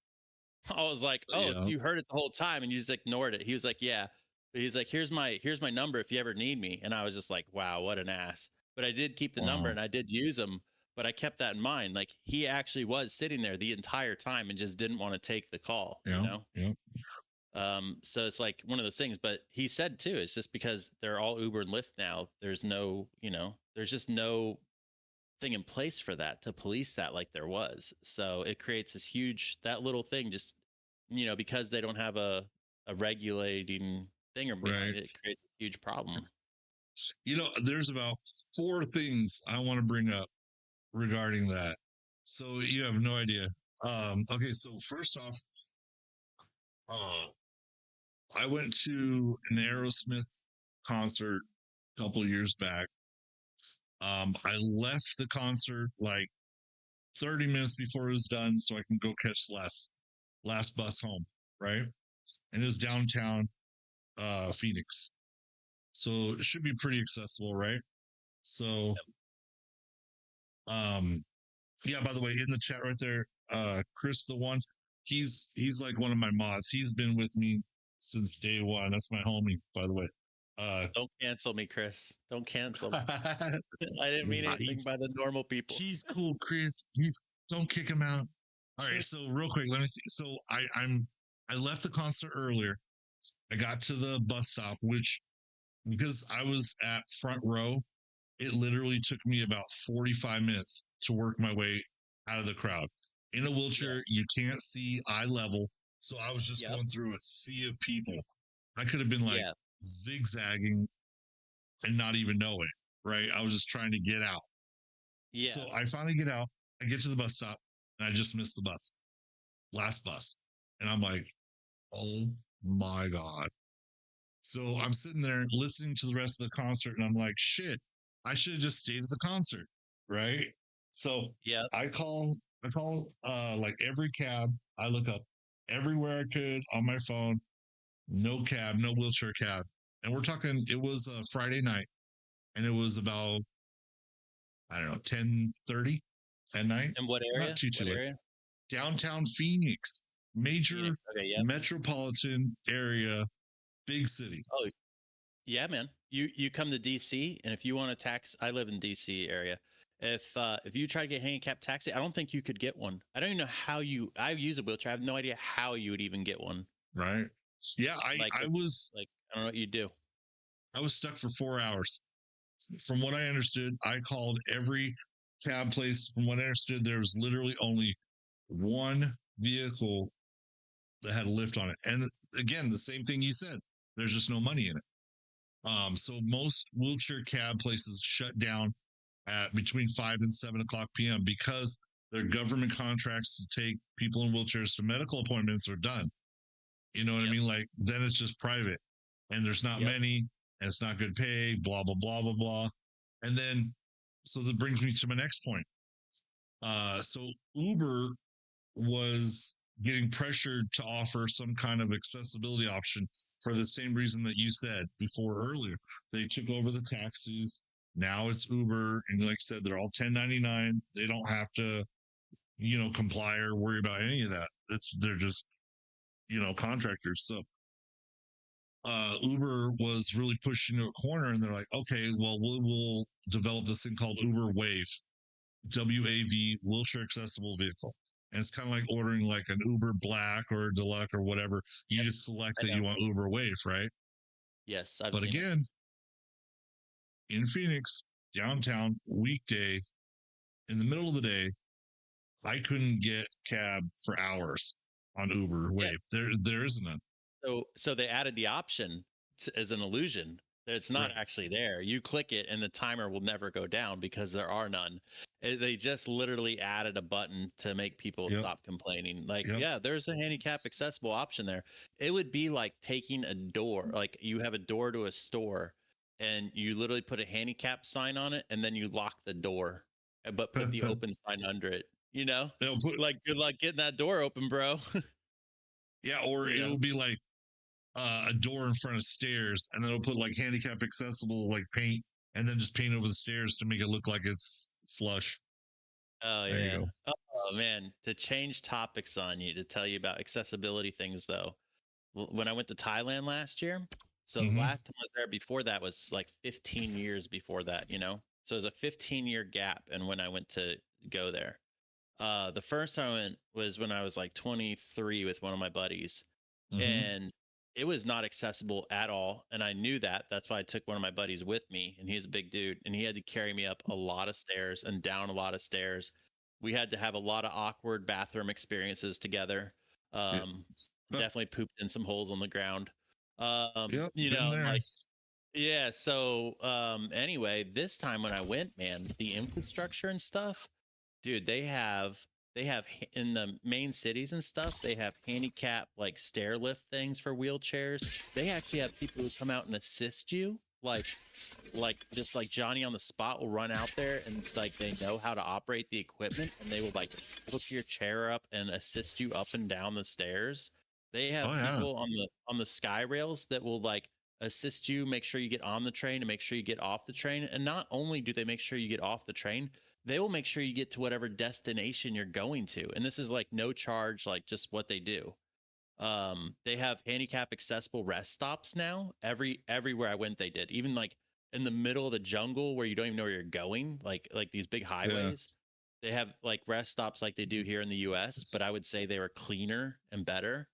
I was like, oh, Yeah. you heard it the whole time and you just ignored it. He was like, yeah. But he's like, here's my number if you ever need me. And I was just like, wow, what an ass. But I did keep the number Wow. and I did use them. But I kept that in mind. Like he actually was sitting there the entire time and just didn't want to take the call. Yeah. You know. Yeah. So it's like one of those things. But he said too, it's just because they're all Uber and Lyft now. There's no, there's just no thing in place for that to police that like there was. So it creates this that little thing just because they don't have a regulating thing or behind it creates a huge problem. There's about 4 things I want to bring up regarding that. So you have no idea. Okay, so first off, I went to an Aerosmith concert a couple of years back. I left the concert like 30 minutes before it was done so I can go catch the last bus home, right? And it was downtown Phoenix. So it should be pretty accessible, right? So yeah, by the way, in the chat right there, Chris the One, he's like one of my mods. He's been with me since day one. That's my homie, by the way. Don't cancel me, Chris. Don't cancel me. I didn't mean anything by the normal people. He's cool, Chris. Don't kick him out. All right, so real quick, let me see. So I left the concert earlier. I got to the bus stop, which because I was at front row, it literally took me about 45 minutes to work my way out of the crowd. In a wheelchair, you can't see eye level, so I was just going through a sea of people. I could have been like zigzagging and not even know it, right? I was just trying to get out. Yeah. So I finally get out. I get to the bus stop, and I just missed the bus. Last bus. And I'm like, oh my God. So I'm sitting there listening to the rest of the concert, and I'm like, shit, I should have just stayed at the concert, right? So I call like every cab. I look up everywhere I could on my phone. No cab, no wheelchair cab. And we're talking, it was a Friday night, and it was about, I don't know, 10:30 at night. And what area? Not too what late. area? Downtown Phoenix, major metropolitan area, big city. Oh, yeah, man. You come to DC, and if you want a taxi, I live in DC area. If you try to get handicapped taxi, I don't think you could get one. I don't even know how I use a wheelchair. I have no idea how you would even get one. Right. Yeah, I was like, I don't know what you do. I was stuck for 4 hours. From what I understood, I called every cab place. From what I understood, there was literally only one vehicle that had a lift on it. And again, the same thing you said. There's just no money in it. So most wheelchair cab places shut down at between 5 and 7 o'clock p.m. because their government contracts to take people in wheelchairs to medical appointments are done. You know what I mean? Like, then it's just private, and there's not many, and it's not good pay, blah, blah, blah, blah, blah. And then, so that brings me to my next point. So Uber was getting pressured to offer some kind of accessibility option for the same reason that you said before earlier. They took over the taxis. Now it's Uber. And like I said, they're all 1099. They don't have to, comply or worry about any of that. They're just, contractors. So Uber was really pushed into a corner, and they're like, okay, well, we'll develop this thing called Uber Wave, WAV, wheelchair accessible vehicle. And it's kind of like ordering like an Uber Black or Deluxe or whatever. You just select that you want Uber Wave, right? Yes. But again, in Phoenix, downtown, weekday, in the middle of the day, I couldn't get cab for hours on Uber Wave. There isn't none. So they added the option as an illusion that it's not actually there. You click it and the timer will never go down because there are none. They just literally added a button to make people stop complaining. Like, there's a handicap accessible option there. It would be like taking a door, like you have a door to a store and you literally put a handicap sign on it and then you lock the door, but put the open sign under it. Like, good luck getting that door open, bro. Yeah, or it'll be like a door in front of stairs, and then it'll put like handicap accessible like paint, and then just paint over the stairs to make it look like it's flush. Oh There you yeah. go. Oh man, to change topics on you to tell you about accessibility things though. When I went to Thailand last year, so the Hmm. last time I was there before that was like 15 years before that, you know. So there's a 15-year gap and when I went to go there. The first time I went was when I was like 23 with one of my buddies, Hmm. and it was not accessible at all. And I knew that. That's why I took one of my buddies with me, and he's a big dude, and he had to carry me up a lot of stairs and down a lot of stairs. We had to have a lot of awkward bathroom experiences together. Yeah. Um, Definitely pooped in some holes on the ground. Yep. You Been know, there. like yeah. So anyway, this time when I went, man, the infrastructure and stuff, dude, in the main cities and stuff, they have handicap like stair lift things for wheelchairs. They actually have people who come out and assist you, like just like Johnny on the spot will run out there and like they know how to operate the equipment and they will like hook your chair up and assist you up and down the stairs. They have Oh yeah. people on the sky rails that will like assist you, make sure you get on the train and make sure you get off the train. And not only do they make sure you get off the train, they will make sure you get to whatever destination you're going to. And this is like no charge, like just what they do. They have handicap accessible rest stops now. Everywhere I went, they did. Even like in the middle of the jungle where you don't even know where you're going, like these big highways, they have like rest stops like they do here in the US, but I would say they were cleaner and better.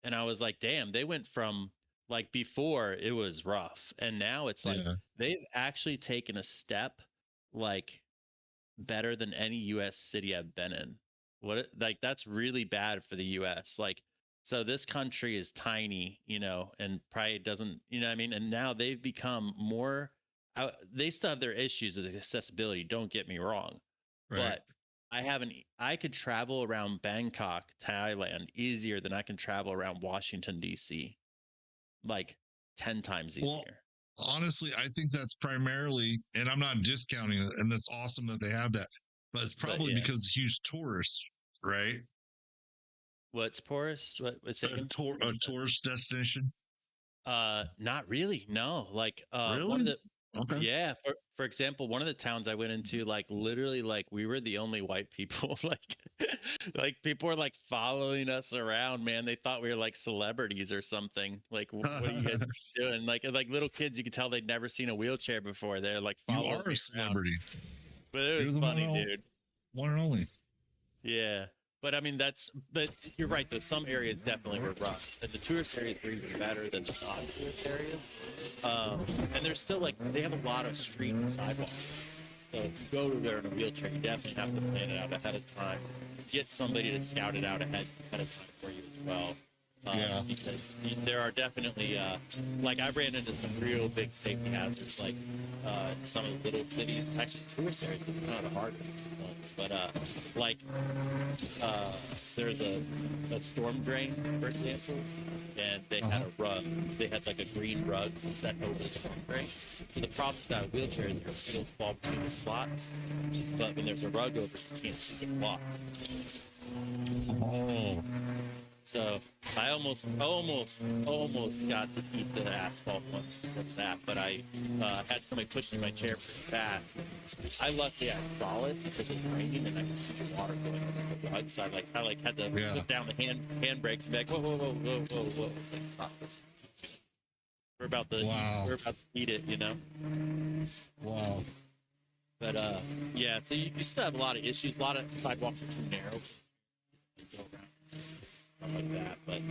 And I was like, damn, they went from like before it was rough. And now it's like Yeah. they've actually taken a step like better than any US city I've been in. Like that's really bad for the US. Like so this country is tiny, you know, and probably doesn't, you know what I mean? And now they've become more they still have their issues with accessibility, don't get me wrong. Right. But I could travel around Bangkok, Thailand easier than I can travel around Washington DC. Like 10 times easier. Well, honestly, I think that's primarily, and I'm not discounting it, and that's awesome that they have that, but it's probably because huge tourists, right? What's porous? What's it? A tourist destination? Not really. No. Like Really? one of the Okay. yeah, for example, one of the towns I went into, like literally like we were the only white people. Like people were like following us around, man. They thought we were like celebrities or something. Like what are you guys doing? Like little kids, you could tell they'd never seen a wheelchair before. They're like You following are a celebrity. But it was funny, dude. One and only. Yeah. But I mean, but you're right, though. Some areas definitely were rough. And the tourist areas were even better than the non-tourist areas. And there's still like, they have a lot of street and sidewalks. So if you go there in a wheelchair, you definitely have to plan it out ahead of time. Get somebody to scout it out ahead of time for you as well. Because there are definitely, like I ran into some real big safety hazards, like in some of the little cities. Actually, tourist areas are kind of the hardest ones, but like there's a storm drain, for example, and they had a rug. They had like a green rug set over the storm drain. So the problem with that wheelchair is your wheels fall between the slots, but when there's a rug over, you can't see the cloths. Oh. So I almost got to eat the asphalt once because of that, but I had somebody pushing my chair pretty fast. Luckily I saw it because it was raining and I could see the water going over the rug. So I had to put down the handbrakes and be like, whoa, like, stop this. We're about to eat it, you know. Wow. But yeah, so you still have a lot of issues. A lot of sidewalks are too narrow. Stuff like that, but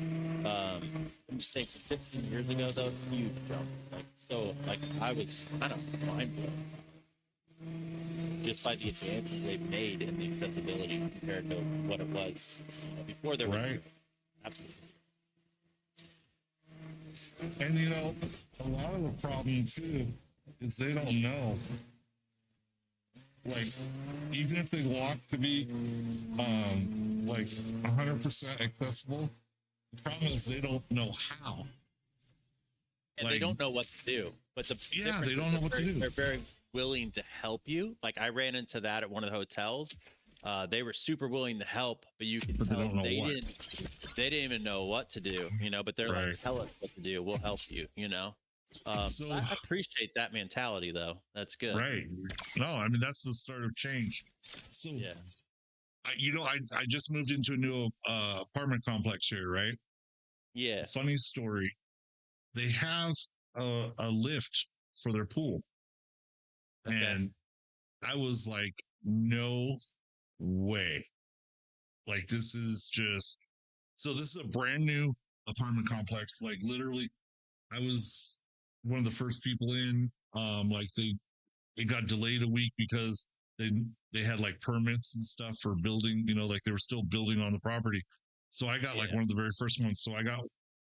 I'm just saying, 15 years ago, though, huge jump. Like I was kind of mind blown just by the advances they've made in the accessibility compared to what it was before there was. Absolutely. And you know, a lot of the problem too is they don't know. Like, even if they want to be like 100% accessible, the problem is they don't know how. And like, they don't know what to do. But they don't know what to do. They're very willing to help you. Like I ran into that at one of the hotels. They were super willing to help, but you could tell they didn't even know what to do, you know, but they're like, tell us what to do, we'll help you, you know. So I appreciate that mentality, though. That's good. right. No, I mean that's the start of change. So Yeah. I just moved into a new apartment complex here, right? Yeah. Funny story. They have a lift for their pool. Okay. And I was like, no way. Like, this is just so this is a brand new apartment complex. Like, literally, I was one of the first people in. Like it got delayed a week because they had like permits and stuff for building, like they were still building on the property. So I got like one of the very first ones. So I got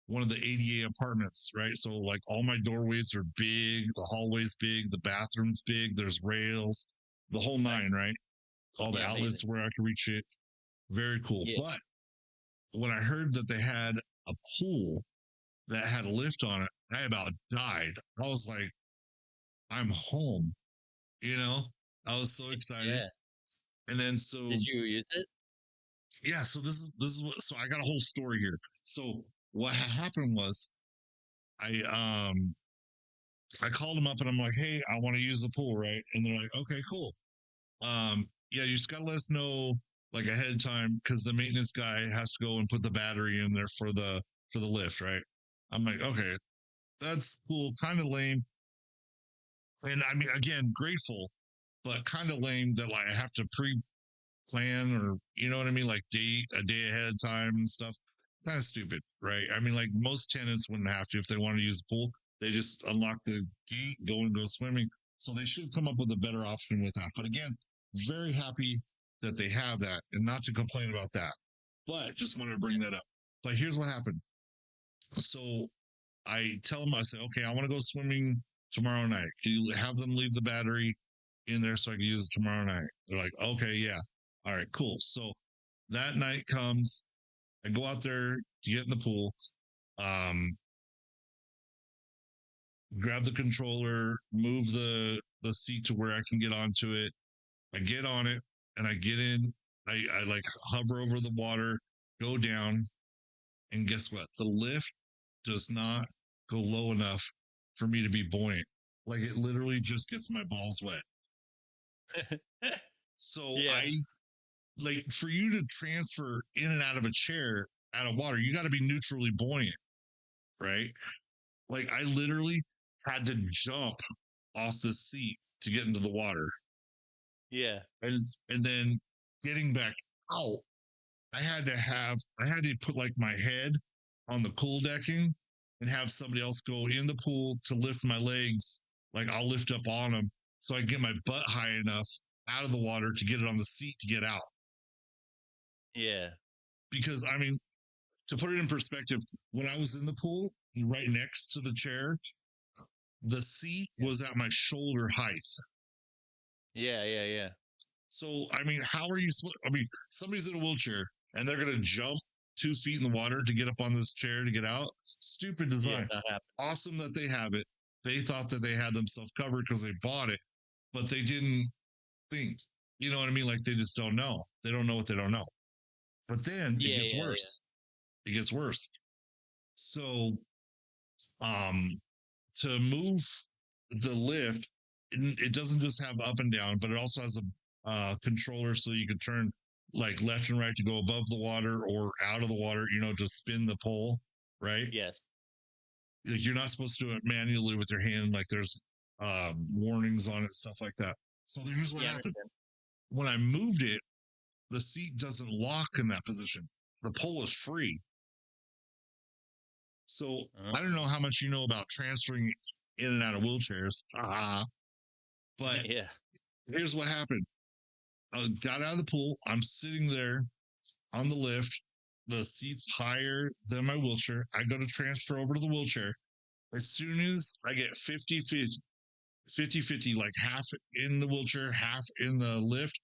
one of the ADA apartments, right? So like all my doorways are big, the hallway's big, the bathroom's big, there's rails, the whole nine, right? All the outlets where I can reach it. Very cool. Yeah. But when I heard that they had a pool that had a lift on it, I about died. I was like, I'm home. I was so excited. Yeah. And then so Did you use it? yeah, so this is what, so I got a whole story here. So what happened was I called them up and I'm like, hey, I want to use the pool, right? And they're like, okay, cool. Yeah, you just gotta let us know like ahead of time because the maintenance guy has to go and put the battery in there for the lift, right? I'm like, okay, that's cool, kind of lame. And I mean, again, grateful, but kind of lame that like I have to pre-plan or you know what I mean, like a day ahead of time and stuff. Kind of stupid, right? I mean, like most tenants wouldn't have to if they want to use the pool. They just unlock the gate, go and go swimming. So they should come up with a better option with that. But again, very happy that they have that and not to complain about that. But just wanted to bring that up. But here's what happened. So I tell them, I say, okay, I want to go swimming tomorrow night. Can you have them leave the battery in there so I can use it tomorrow night? They're like, okay, yeah. All right, cool. So that night comes, I go out there to get in the pool, grab the controller, move the seat to where I can get onto it. I get on it and I get in. I like hover over the water, go down, and guess what? The lift does not go low enough for me to be buoyant. Like it literally just gets my balls wet. So I like for you to transfer in and out of a chair out of water, you got to be neutrally buoyant, right? Like I literally had to jump off the seat to get into the water. Yeah. And then getting back out, I had to put like my head on the pool decking and have somebody else go in the pool to lift my legs. Like I'll lift up on them so I can get my butt high enough out of the water to get it on the seat to get out. Yeah. Because I mean, to put it in perspective, when I was in the pool, right next to the chair, the seat was at my shoulder height. Yeah. So, I mean, how are you? I mean, somebody's in a wheelchair and they're going to jump 2 feet in the water to get up on this chair to get out. Stupid design. Awesome that they have it. They thought that they had themselves covered because they bought it, but they didn't think. You know what I mean? Like they just don't know. They don't know what they don't know. But then it gets worse. It gets worse. So, to move the lift, it doesn't just have up and down, but it also has a controller so you can turn like left and right to go above the water or out of the water, to spin the pole, right? Yes. Like you're not supposed to do it manually with your hand. Like there's warnings on it, stuff like that. So here's what happened. When I moved it, the seat doesn't lock in that position. The pole is free. So I don't know how much you know about transferring in and out of wheelchairs. But here's what happened. I got out of the pool. I'm sitting there on the lift. The seat's higher than my wheelchair. I go to transfer over to the wheelchair. As soon as I get 50-50, like half in the wheelchair, half in the lift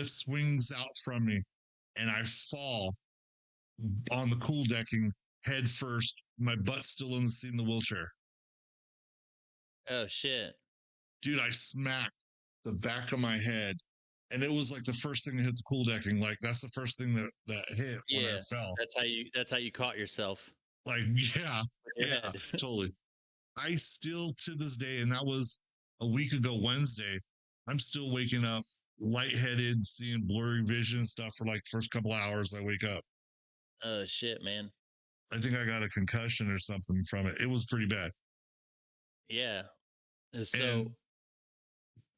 swings out from me and I fall on the cool decking head first. My butt's still in the seat in the wheelchair. Oh, shit. Dude, I smacked the back of my head. And it was like the first thing that hit the cool decking. Like that's the first thing that hit when I fell. That's how you caught yourself. Like, yeah, totally. I still to this day, and that was a week ago Wednesday, I'm still waking up lightheaded, seeing blurry vision stuff for like first couple hours I wake up. Oh shit, man. I think I got a concussion or something from it. It was pretty bad. Yeah. So And go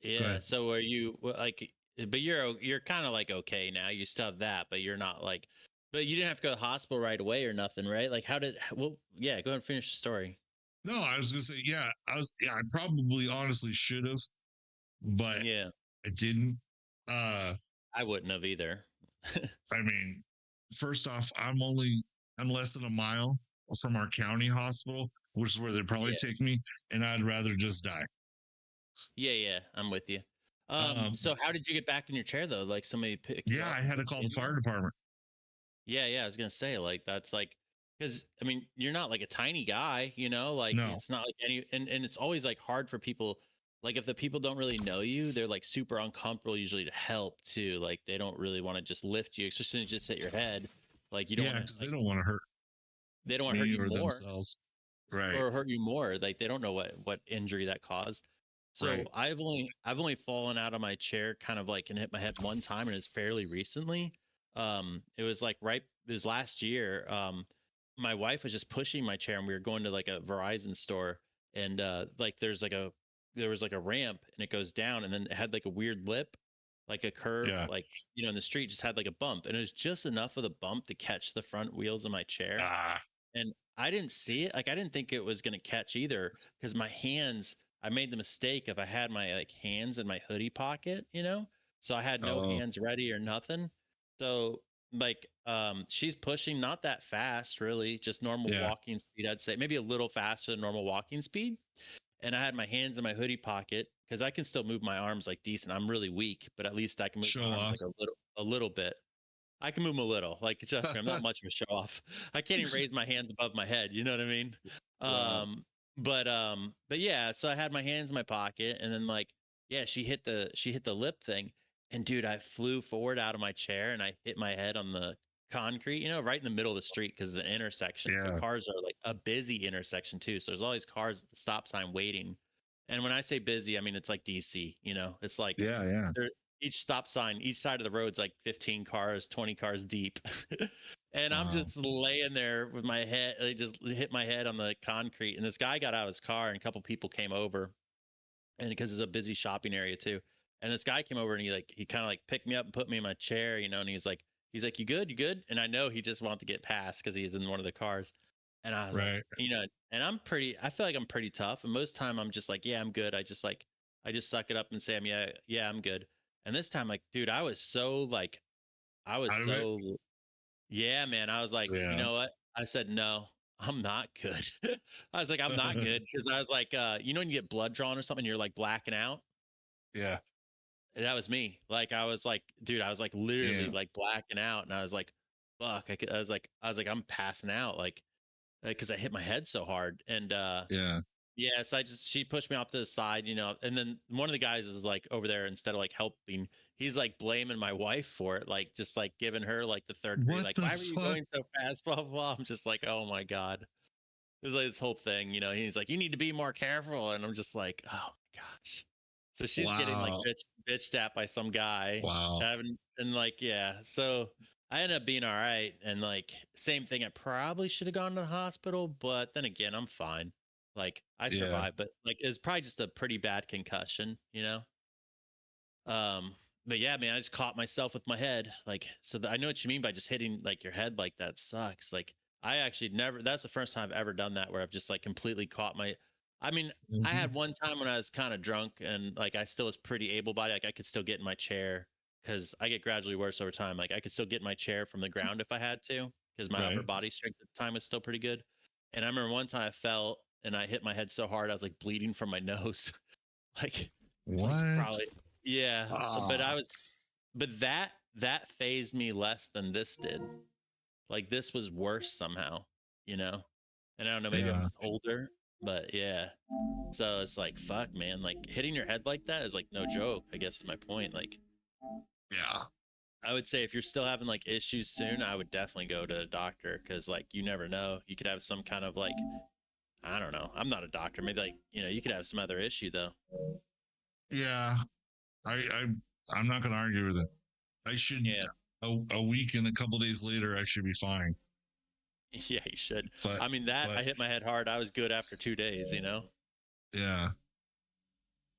yeah. ahead. So are you like? But you're kind of like okay now. You still have that, but you're not like. But you didn't have to go to the hospital right away or nothing, right? Like how did? Well, yeah. Go ahead and finish the story. No, I was gonna say, I probably honestly should have, but Yeah. I didn't. Uh I wouldn't have either. I mean, first off, I'm less than a mile from our county hospital, which is where they'd probably Yeah. take me, and I'd rather just die. Yeah. Yeah. I'm with you. Um, So how did you get back in your chair though? Like somebody picked you yeah, up I and had to put call you the in there? fire department. Yeah, yeah, I was gonna say like that's like because I mean you're not like a tiny guy, you know, like No, it's not like any and it's always like hard for people like if the people don't really know you, they're like super uncomfortable usually to help too. Like they don't really want to just lift you, especially just hit your head. Like you don't yeah, want to because they like don't want to hurt they don't want to hurt me you or more themselves. Right, or hurt you more. Like they don't know what injury that caused. So right. I've only fallen out of my chair kind of like and hit my head one time and it's fairly recently. It was like it was last year. My wife was just pushing my chair and we were going to like a Verizon store and like there was like a ramp and it goes down and then it had like a weird lip, like a curve, Yeah. like you know, in the street just had like a bump and it was just enough of the bump to catch the front wheels of my chair. Ah, And I didn't see it. Like I didn't think it was gonna catch either because my hands. I made the mistake of I had my like hands in my hoodie pocket, you know, so I had no oh, hands ready or nothing. So like she's pushing not that fast really, just normal yeah. walking speed. I'd say maybe a little faster than normal walking speed. And I had my hands in my hoodie pocket because I can still move my arms like decent. I'm really weak, but at least I can move my Show arms off. like a little bit. I can move them a little. Like trust me, I'm not much of a show off. I can't even raise my hands above my head. You know what I mean? Wow. But yeah. So I had my hands in my pocket, and then like yeah, she hit the lip thing, and dude, I flew forward out of my chair, and I hit my head on the concrete. You know, right in the middle of the street because it's an intersection. So Yeah, cars are like a busy intersection too. So there's all these cars at the stop sign waiting. And when I say busy, I mean it's like DC. You know, it's like yeah, yeah. there each stop sign, each side of the road's like 15 cars, 20 cars deep. And I'm Wow. just laying there with my head, I just hit my head on the concrete. And this guy got out of his car and a couple people came over. And because it's a busy shopping area too. And this guy came over and he kind of like picked me up and put me in my chair, you know, and he's like, you good? You good? And I know he just wanted to get past because he's in one of the cars. And I was like, Right. you know, and I feel like I'm pretty tough. And most time I'm just like, yeah, I'm good. I just suck it up and say, yeah, I'm good. And this time, like, dude, I was Out of it. so, yeah, man. I was like, you Yeah. know what? I said, no, I'm not good. I was like, I'm not good. Cause I was like, you know, when you get blood drawn or something, you're like blacking out. Yeah. That was me. Like, I was like, dude, I was like literally Damn. like blacking out. And I was like, fuck, I was like, I'm passing out. Like, cause I hit my head so hard. And, Yeah. yeah, so she pushed me off to the side, you know, and then one of the guys is like over there instead of like helping, he's like blaming my wife for it, like just like giving her like the third degree, What like the why were you fuck? going so fast, blah blah blah. I'm just like, oh my god, there's like this whole thing, you know. He's like, you need to be more careful, and I'm just like, oh my gosh. So she's getting like Wow. bitched at by some guy, Wow. and like yeah, so I ended up being all right, and like same thing. I probably should have gone to the hospital, but then again, I'm fine. Like I Yeah. survived, but like it's probably just a pretty bad concussion, you know. But yeah, man, I just caught myself with my head, like so. I know what you mean by just hitting like your head like that sucks. Like I actually never. That's the first time I've ever done that where I've just like completely caught my. I mean, I Mhm. had one time when I was kind of drunk and like I still was pretty able-bodied. Like I could still get in my chair because I get gradually worse over time. Like I could still get in my chair from the ground if I had to because my upper Right. body strength at the time was still pretty good. And I remember one time I fell and I hit my head so hard I was like bleeding from my nose, like What? probably yeah. But Ah. that phased me less than this did. Like this was worse somehow, you know. And I don't know, maybe I'm Yeah. older, but yeah. So it's like, fuck, man. Like hitting your head like that is like no joke. I guess is my point. Like, Yeah. I would say if you're still having like issues soon, I would definitely go to a doctor because like you never know. You could have some kind of like I don't know. I'm not a doctor. Maybe like, you could have some other issue though. Yeah, I'm not gonna argue with it. I should. Yeah. A week and a couple days later, I should be fine. Yeah, you should. But I mean, I hit my head hard. I was good after 2 days, Yeah.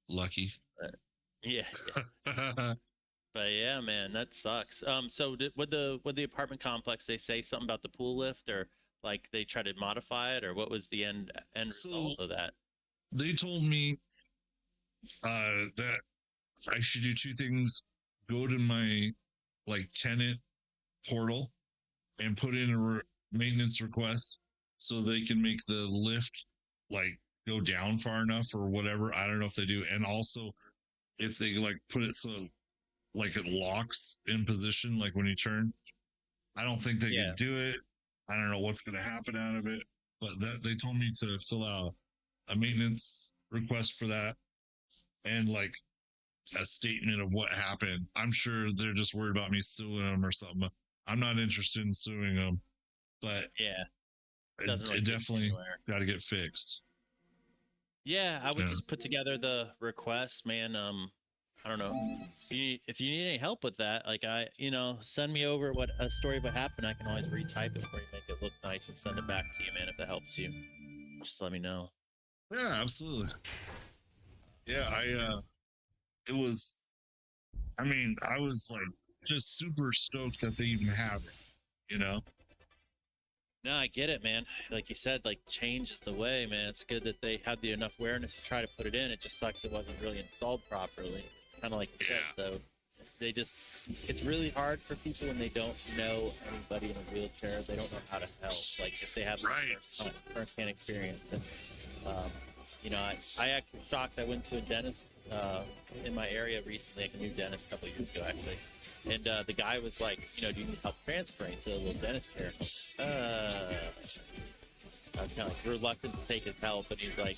Lucky. But, yeah. But yeah, man, that sucks. So would the apartment complex, they say something about the pool lift, or like they try to modify it, or what was the end result of that? They told me that I should do two things. Go to my tenant portal and put in a maintenance request so they can make the lift go down far enough or whatever. I don't know if they do. And also if they put it so it locks in position when you turn. I don't think they can do it. I don't know what's going to happen out of it, but they told me to fill out a maintenance request for that and a statement of what happened. I'm sure they're just worried about me suing them or something. I'm not interested in suing them, but yeah, it definitely got to get fixed. Yeah, I would just put together the request, man. I don't know if you need any help with that. Send me over a story of what happened. I can always retype it for you, make it look nice, and send it back to you, man. If that helps you, just let me know. Yeah, absolutely. Yeah, it was. I mean, I was just super stoked that they even have it. No, I get it, man. Like you said, change is the way, man. It's good that they had enough awareness to try to put it in. It just sucks it wasn't really installed properly. It's kind of like you said, though. It's really hard for people when they don't know anybody in a wheelchair. They don't know how to help. If they have first-hand experience. And, I actually shocked. I went to a dentist in my area recently, a new dentist a couple of years ago, actually. And the guy was like, do you need help transferring to a little dentist chair? I was kind of reluctant to take his help, but he's like,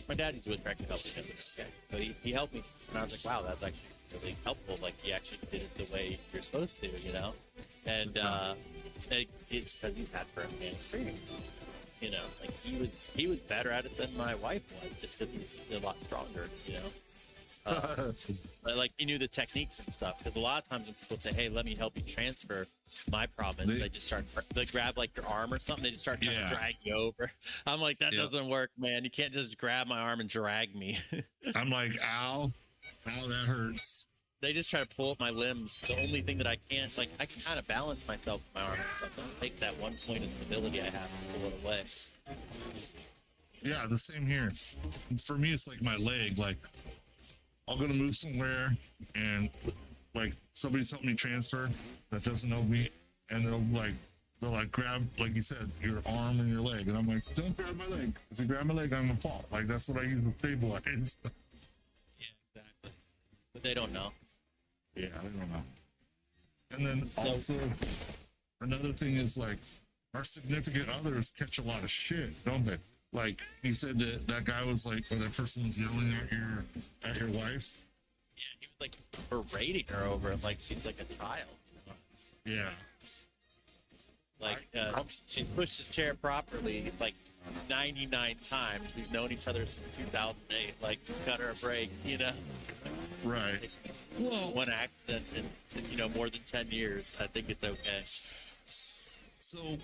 my dad used to directly help him. So he helped me, and I was like, wow, that's actually really helpful. He actually did it the way you're supposed to, And it's because he's had first-hand experience. He was better at it than my wife was, just because he's a lot stronger, but he knew the techniques and stuff, because a lot of times when people say, hey, let me help you transfer, my problem is they just start, they grab your arm or something, they just start trying to drag you over. I'm like, that doesn't work, man. You can't just grab my arm and drag me. I'm like, ow, that hurts. They just try to pull up my limbs. The only thing that I can't, I can kind of balance myself with my arm, so I don't take that one point of stability I have and pull it away. Yeah, the same here. For me, it's my leg. I'll go to move somewhere, and somebody's helping me transfer that doesn't know me, and they'll grab, like you said, your arm and your leg, and I'm like, don't grab my leg. If you grab my leg, I'm gonna fall. That's what I use to stabilize. Yeah, exactly. But they don't know. Yeah, I don't know. And then also, another thing is our significant others catch a lot of shit, don't they? You said that guy was or that person was yelling at your wife. Yeah, he was berating her over it, she's a child. Yeah. She's pushed his chair properly 99 times. We've known each other since 2008. Cut her a break, Right. Well, one accident in more than 10 years. I think it's okay. So,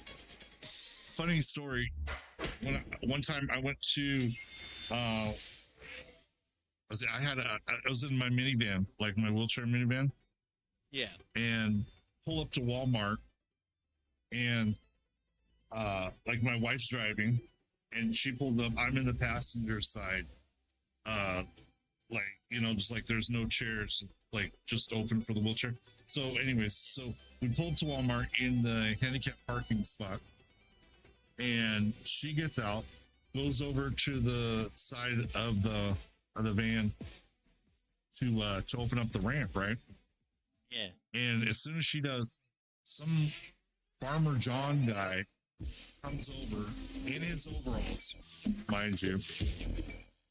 funny story. One time I went to, I was in my minivan, my wheelchair minivan. Yeah. And pull up to Walmart, and my wife's driving, and she pulled up. I'm in the passenger side, just there's no chairs, just open for the wheelchair. So, anyways, we pulled to Walmart in the handicap parking spot, and she gets out, goes over to the side of the van to open up the ramp, right? Yeah. And as soon as she does, some Farmer John guy comes over in his overalls, mind you,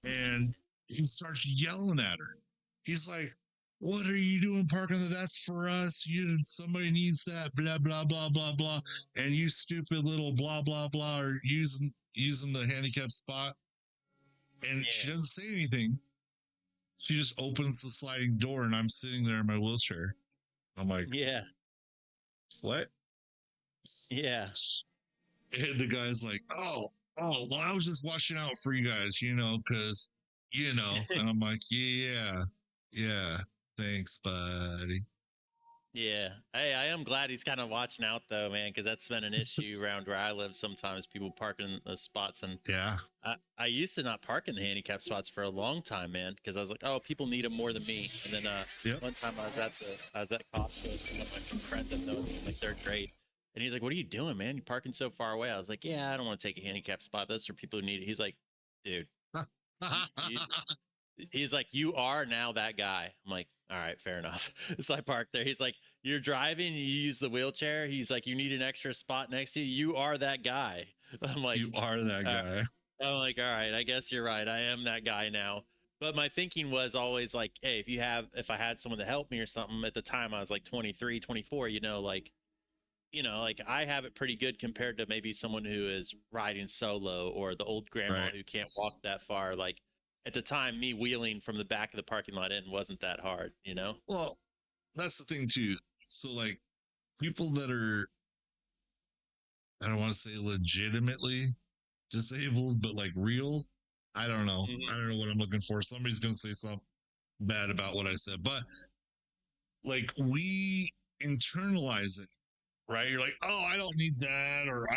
and he starts yelling at her. He's like, what are you doing parking there? That's for us. Somebody needs that, blah, blah, blah, blah, blah. And you stupid little blah, blah, blah, are using the handicap spot. And she doesn't say anything. She just opens the sliding door, and I'm sitting there in my wheelchair. I'm like, Yeah. What? Yeah. And the guy's like, oh, well, I was just watching out for you guys, because, and I'm like, yeah, thanks, buddy. Yeah. Hey, I am glad he's kind of watching out though, man, because that's been an issue around where I live. Sometimes people park in the spots, and yeah, I used to not park in the handicap spots for a long time, man, because I was like, oh, people need them more than me. And then one time I was at Costco with one of my friends I've known, like they're great. And he's like, what are you doing, man? You're parking so far away. I was like, yeah, I don't want to take a handicap spot. That's for people who need it. He's like, dude, he's like, you are now that guy. I'm like, all right, fair enough. So I parked there. He's like, you're driving, you use the wheelchair. He's like, you need an extra spot next to you. You are that guy. I'm like, you are that guy. I'm like, all right, I guess you're right. I am that guy now. But my thinking was always like, hey, if I had someone to help me or something, at the time I was like 23, 24, like I have it pretty good compared to maybe someone who is riding solo, or the old grandma who can't walk that far. Like at the time, me wheeling from the back of the parking lot in wasn't that hard, Well, that's the thing too. So like people that are, I don't want to say legitimately disabled, but like real, I don't know. I don't know what I'm looking for. Somebody's going to say something bad about what I said, but like we internalize it, right? You're like, oh, I don't need that, or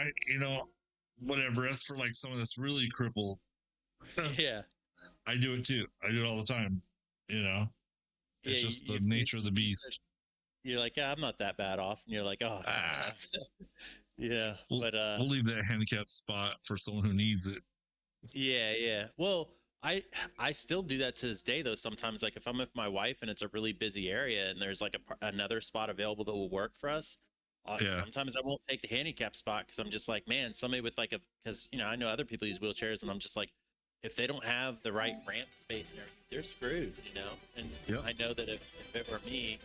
whatever. That's for like someone that's really crippled. Yeah. I do it too. I do it all the time. It's just the nature of the beast. You're like, I'm not that bad off, and you're like, oh, yeah. We'll leave that handicap spot for someone who needs it. Yeah. Well, I still do that to this day though. Sometimes, like if I'm with my wife and it's a really busy area and there's like another spot available that will work for us, sometimes I won't take the handicap spot because I'm just like, man, somebody with like because I know other people use wheelchairs, and I'm just like, if they don't have the right ramp space and everything, they're screwed, And I know that if it were me,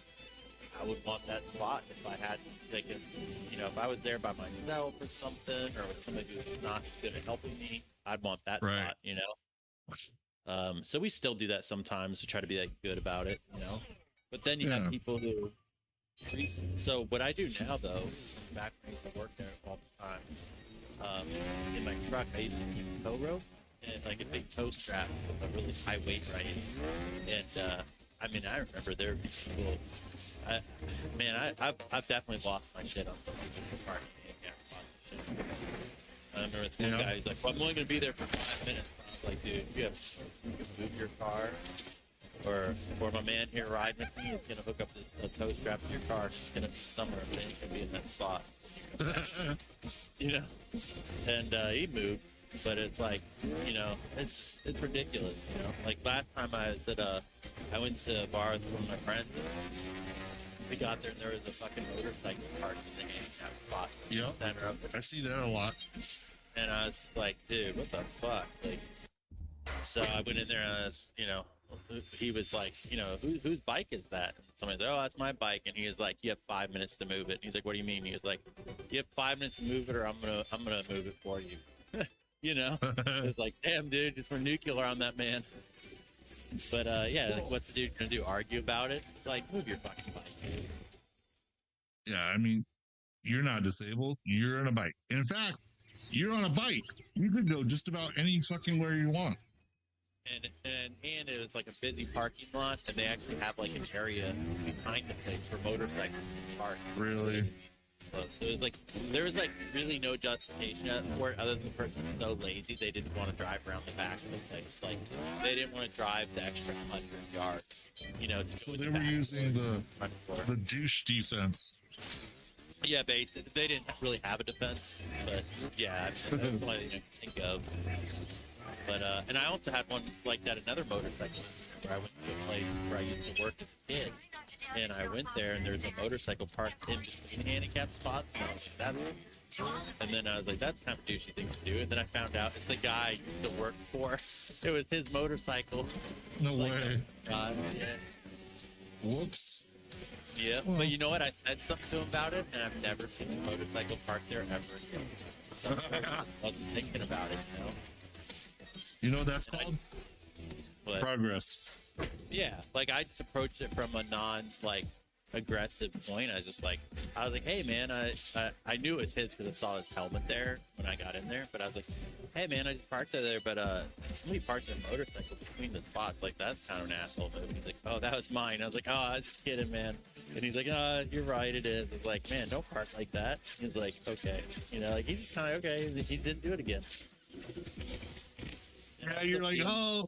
I would want that spot if I had, like, if I was there by myself or something, or with somebody who's not as good at helping me, I'd want that spot, So we still do that sometimes. We try to be like good about it, But then you have people who. So what I do now, though, back when I used to work there all the time, in my truck, I used to keep tow rope and like a big tow strap with a really high weight, right? And I mean, I remember there would be people. I've definitely lost my shit on some people for parking handicap spots. I remember it's one guy. He's like, "Well, I'm only gonna be there for 5 minutes." I was like, "Dude, you can move your car." Or my man here riding with me is gonna hook up the tow strap to your car. It's gonna be somewhere, but it's gonna be in that spot. And he moved, but it's like, it's ridiculous. Like last time I was I went to a bar with one of my friends, and we got there and there was a fucking motorcycle parked in the handicap spot in the center of it. I see that a lot. And I was like, dude, what the fuck? Like, so I went in there and I was, he was like, whose bike is that? And somebody's like, oh, that's my bike. And he was like, you have 5 minutes to move it. And he's like, what do you mean? He was like, you have 5 minutes to move it, or I'm gonna move it for you. It's like, damn, dude, it's for nuclear on that man. But like, what's the dude gonna do? Argue about it? It's like, move your fucking bike. Yeah, I mean, you're not disabled. You're on a bike. In fact, you're on a bike. You could go just about any fucking where you want. And it was like a busy parking lot, and they actually have like an area behind the place for motorcycles to park. Really? So it was like, there was like really no justification for it, other than the person was so lazy they didn't want to drive around the back of the place. Like, they didn't want to drive the extra 100 yards, So they were using the douche defense. Yeah, basically, they didn't really have a defense, but yeah, that's what I didn't think of. But and I also had one like that, another motorcycle, where I went to a place where I used to work as a kid, and I went there and there's a motorcycle parked in between handicap spots, and I was like, and then I was like, that's kind of a douchey thing to do. And then I found out it's the guy I used to work for. It was his motorcycle. No way. Yeah. Whoops. Yeah, Well. but you know what? I said something to him about it, and I've never seen a motorcycle parked there ever again. So I wasn't thinking about it, you know? You know what that's And I- called? But Progress. yeah, like I just approached it from a aggressive point. I was like, hey man, I knew it was his because I saw his helmet there when I got in there. But I was like, hey man, I just parked it there, but somebody parked their motorcycle between the spots. Like that's kind of an asshole move. He's like, oh, that was mine. I was like, oh, I was just kidding, man. And he's like, oh, you're right, it is. I was like, man, don't park like that. He's like, okay, you know, like he's just kind of okay. He didn't do it again. Yeah, you're like, oh,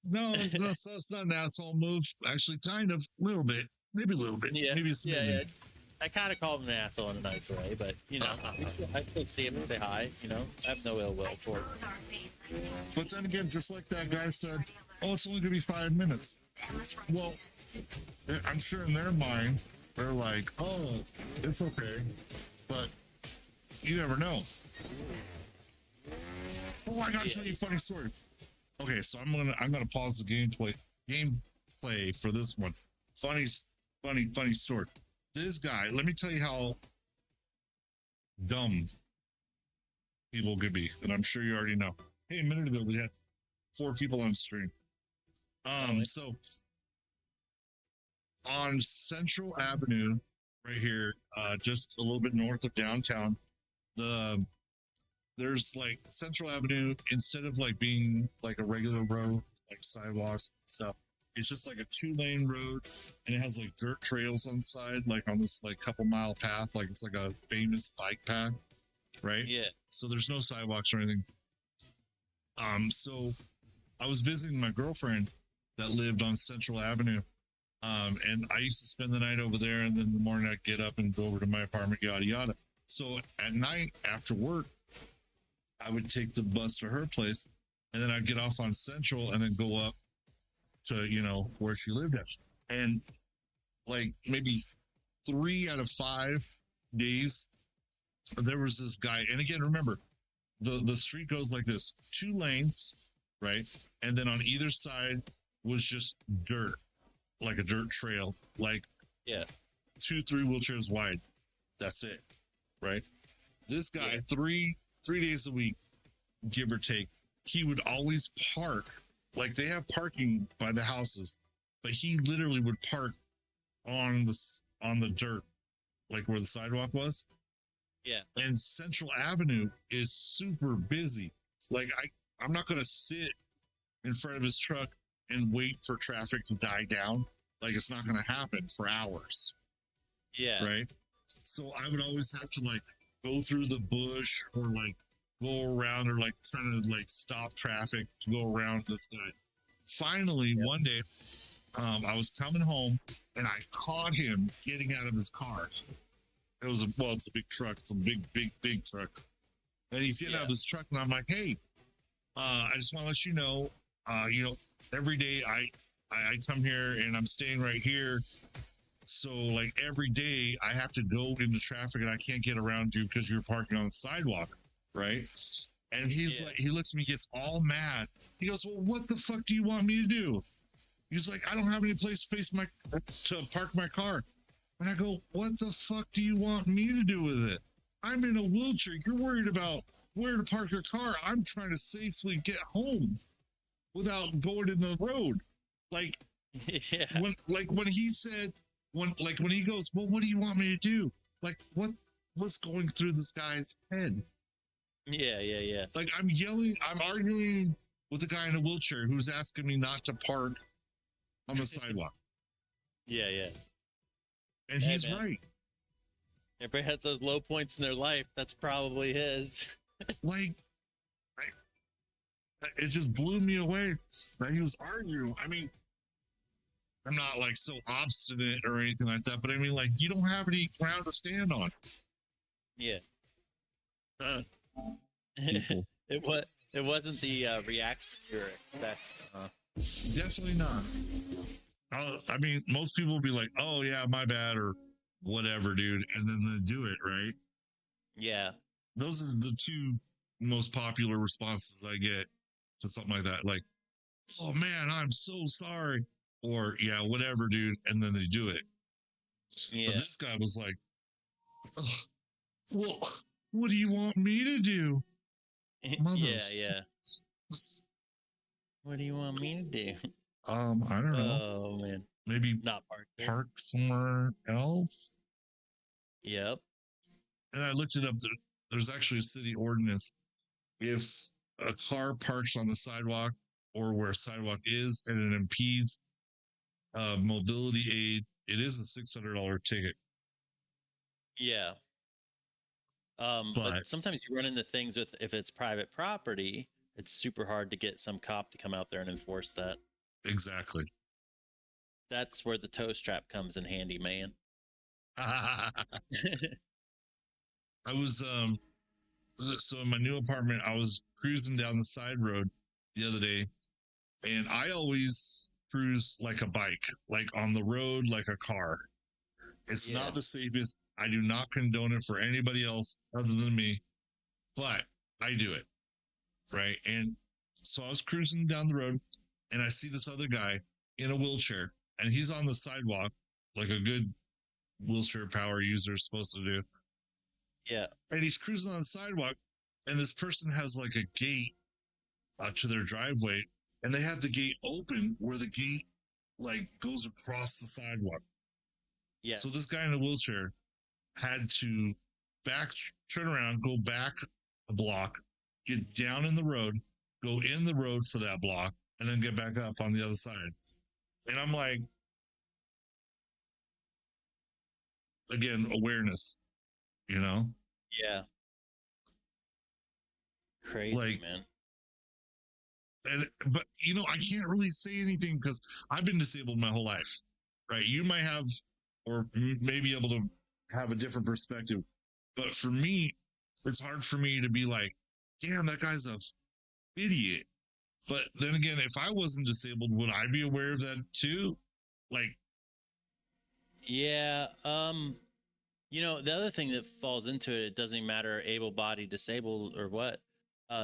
no, it's not an asshole move. Actually, kind of, a little bit. Maybe a little bit. Yeah, Maybe a smidgen. yeah. I kind of called him an asshole in a nice way, but you know, I still see him and say hi. You know, I have no ill will for it. But then again, just like that guy said, oh, it's only going to be 5 minutes. Well, I'm sure in their mind, they're like, oh, it's okay. But you never know. Oh, I got to tell you a funny story. Okay, so I'm gonna pause the gameplay for this one. Funny story. This guy, let me tell you how dumb people could be, and I'm sure you already know. Hey, a minute ago we had 4 people on stream. So on Central Avenue, right here, just a little bit north of downtown, there's like Central Avenue, instead of like being like a regular road, like sidewalks and stuff, it's just like a 2-lane road, and it has like dirt trails on the side, like on this like couple mile path, like it's like a famous bike path, right? Yeah. So there's no sidewalks or anything. So I was visiting my girlfriend that lived on Central Avenue. And I used to spend the night over there, and then in the morning I'd get up and go over to my apartment, yada yada. So at night after work, I would take the bus to her place, and then I'd get off on Central and then go up to, you know, where she lived at. And like maybe 3 out of 5 days, there was this guy. And again, remember, the street goes like this: 2 lanes, right? And then on either side was just dirt, like a dirt trail, like 2-3 wheelchairs wide. That's it, right? This guy, 3 days a week, give or take, he would always park. Like they have parking by the houses, but he literally would park on the dirt, like where the sidewalk was. Yeah. And Central Avenue is super busy. Like I'm not gonna sit in front of his truck and wait for traffic to die down. Like it's not gonna happen for hours. Yeah. Right. So I would always have to like go through the bush or like go around or like trying to like stop traffic to go around this guy. Finally, one day, I was coming home and I caught him getting out of his car. It's a big truck. It's a big truck. And he's getting out of his truck, and I'm like, hey, I just want to let you know, every day I come here and I'm staying right here. So like every day I have to go into traffic and I can't get around you because you're parking on the sidewalk, right? And he's like, he looks at me, gets all mad. He goes, well, what the fuck do you want me to do? He's like, I don't have any place to park my car. And I go, what the fuck do you want me to do with it? I'm in a wheelchair. You're worried about where to park your car. I'm trying to safely get home without going in the road. Like, when he said, when he goes, well, what do you want me to do? Like, what's going through this guy's head? Yeah. Like, I'm arguing with the guy in a wheelchair who's asking me not to park on the sidewalk. Yeah. And he's right. Everybody has those low points in their life. That's probably his. Like, it just blew me away that he was arguing. I mean, I'm not like so obstinate or anything like that, but I mean, like, you don't have any ground to stand on. Yeah. It wasn't the reaction you were expecting, huh? Definitely not. I mean, most people will be like, oh, yeah, my bad, or whatever, dude. And then they do it, right? Yeah. Those are the 2 most popular responses I get to something like that. Like, oh, man, I'm so sorry. or yeah, whatever, dude, and then they do it. Yeah. But this guy was like, "Ugh, well, what do you want me to do? Yeah. What do you want me to do? I don't know. Oh man, Maybe not park there. park somewhere else." Yep. And I looked it up. There's actually a city ordinance. If a car parks on the sidewalk or where a sidewalk is and it impedes mobility aid, it is a $600 ticket. Yeah. But But sometimes you run into things with if it's private property, it's super hard to get some cop to come out there and enforce that. exactly. That's where the tow strap comes in handy, man. I was so in my new apartment, I was cruising down the side road the other day, and I always cruise like a bike, like on the road, like a car. It's Yeah. not the safest. I do not condone it for anybody else other than me, but I do it. Right. And so I was cruising down the road and I see this other guy in a wheelchair and he's on the sidewalk like a good wheelchair power user is supposed to do. Yeah. And he's cruising on the sidewalk and this person has like a gate to their driveway and they have the gate open where the gate like goes across the sidewalk. Yeah. So this guy in a wheelchair had to turn around, go back a block, get down in the road, go in the road for that block, and then get back up on the other side. And I'm like, again, awareness, you know? Yeah. Crazy, Like, man. but you know, I can't really say anything because I've been disabled my whole life, right? You might have, or may be able to have a different perspective, but for me, it's hard for me to be like, damn, that guy's a idiot. But then again, if I wasn't disabled, would I be aware of that too? Like, Yeah. You know, the other thing that falls into it, it doesn't matter able-bodied, disabled, or what.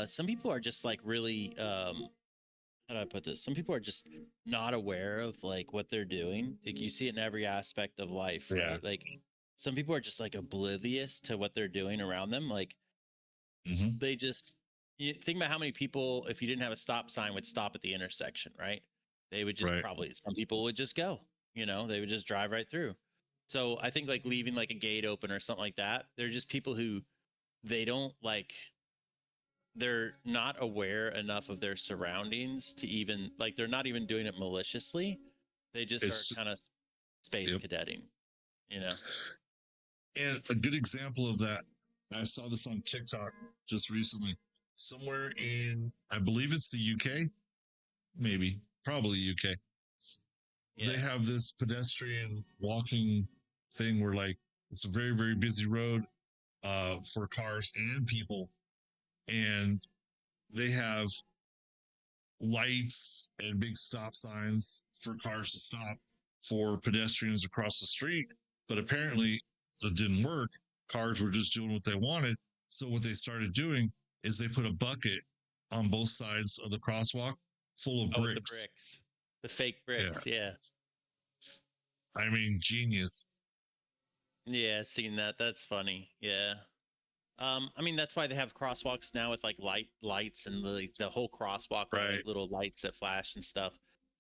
Some people are just like really how do I put this? Some people are just not aware of like what they're doing. Like you see it in every aspect of life, right? Yeah. Like some people are just like oblivious to what they're doing around them. Like they just you think about how many people, if you didn't have a stop sign, would stop at the intersection, right? They would just probably some people would just go, you know, they would just drive right through. So I think like leaving like a gate open or something like that, they're just people who they don't like they're not aware enough of their surroundings to even like they're not even doing it maliciously. They just are kind of space cadetting, you know. And a good example of that, I saw this on TikTok just recently. Somewhere in, I believe it's the UK, probably UK. Yeah. They have this pedestrian walking thing where like it's a very, very busy road for cars and people. And they have lights and big stop signs for cars to stop for pedestrians across the street. But apparently that didn't work. Cars were just doing what they wanted. So what they started doing is they put a bucket on both sides of the crosswalk full of bricks. The bricks. The fake bricks, yeah. I mean, genius. Yeah, seeing that. That's funny. Yeah. I mean, that's why they have crosswalks now with like lights and the whole crosswalk, right? Little lights that flash and stuff.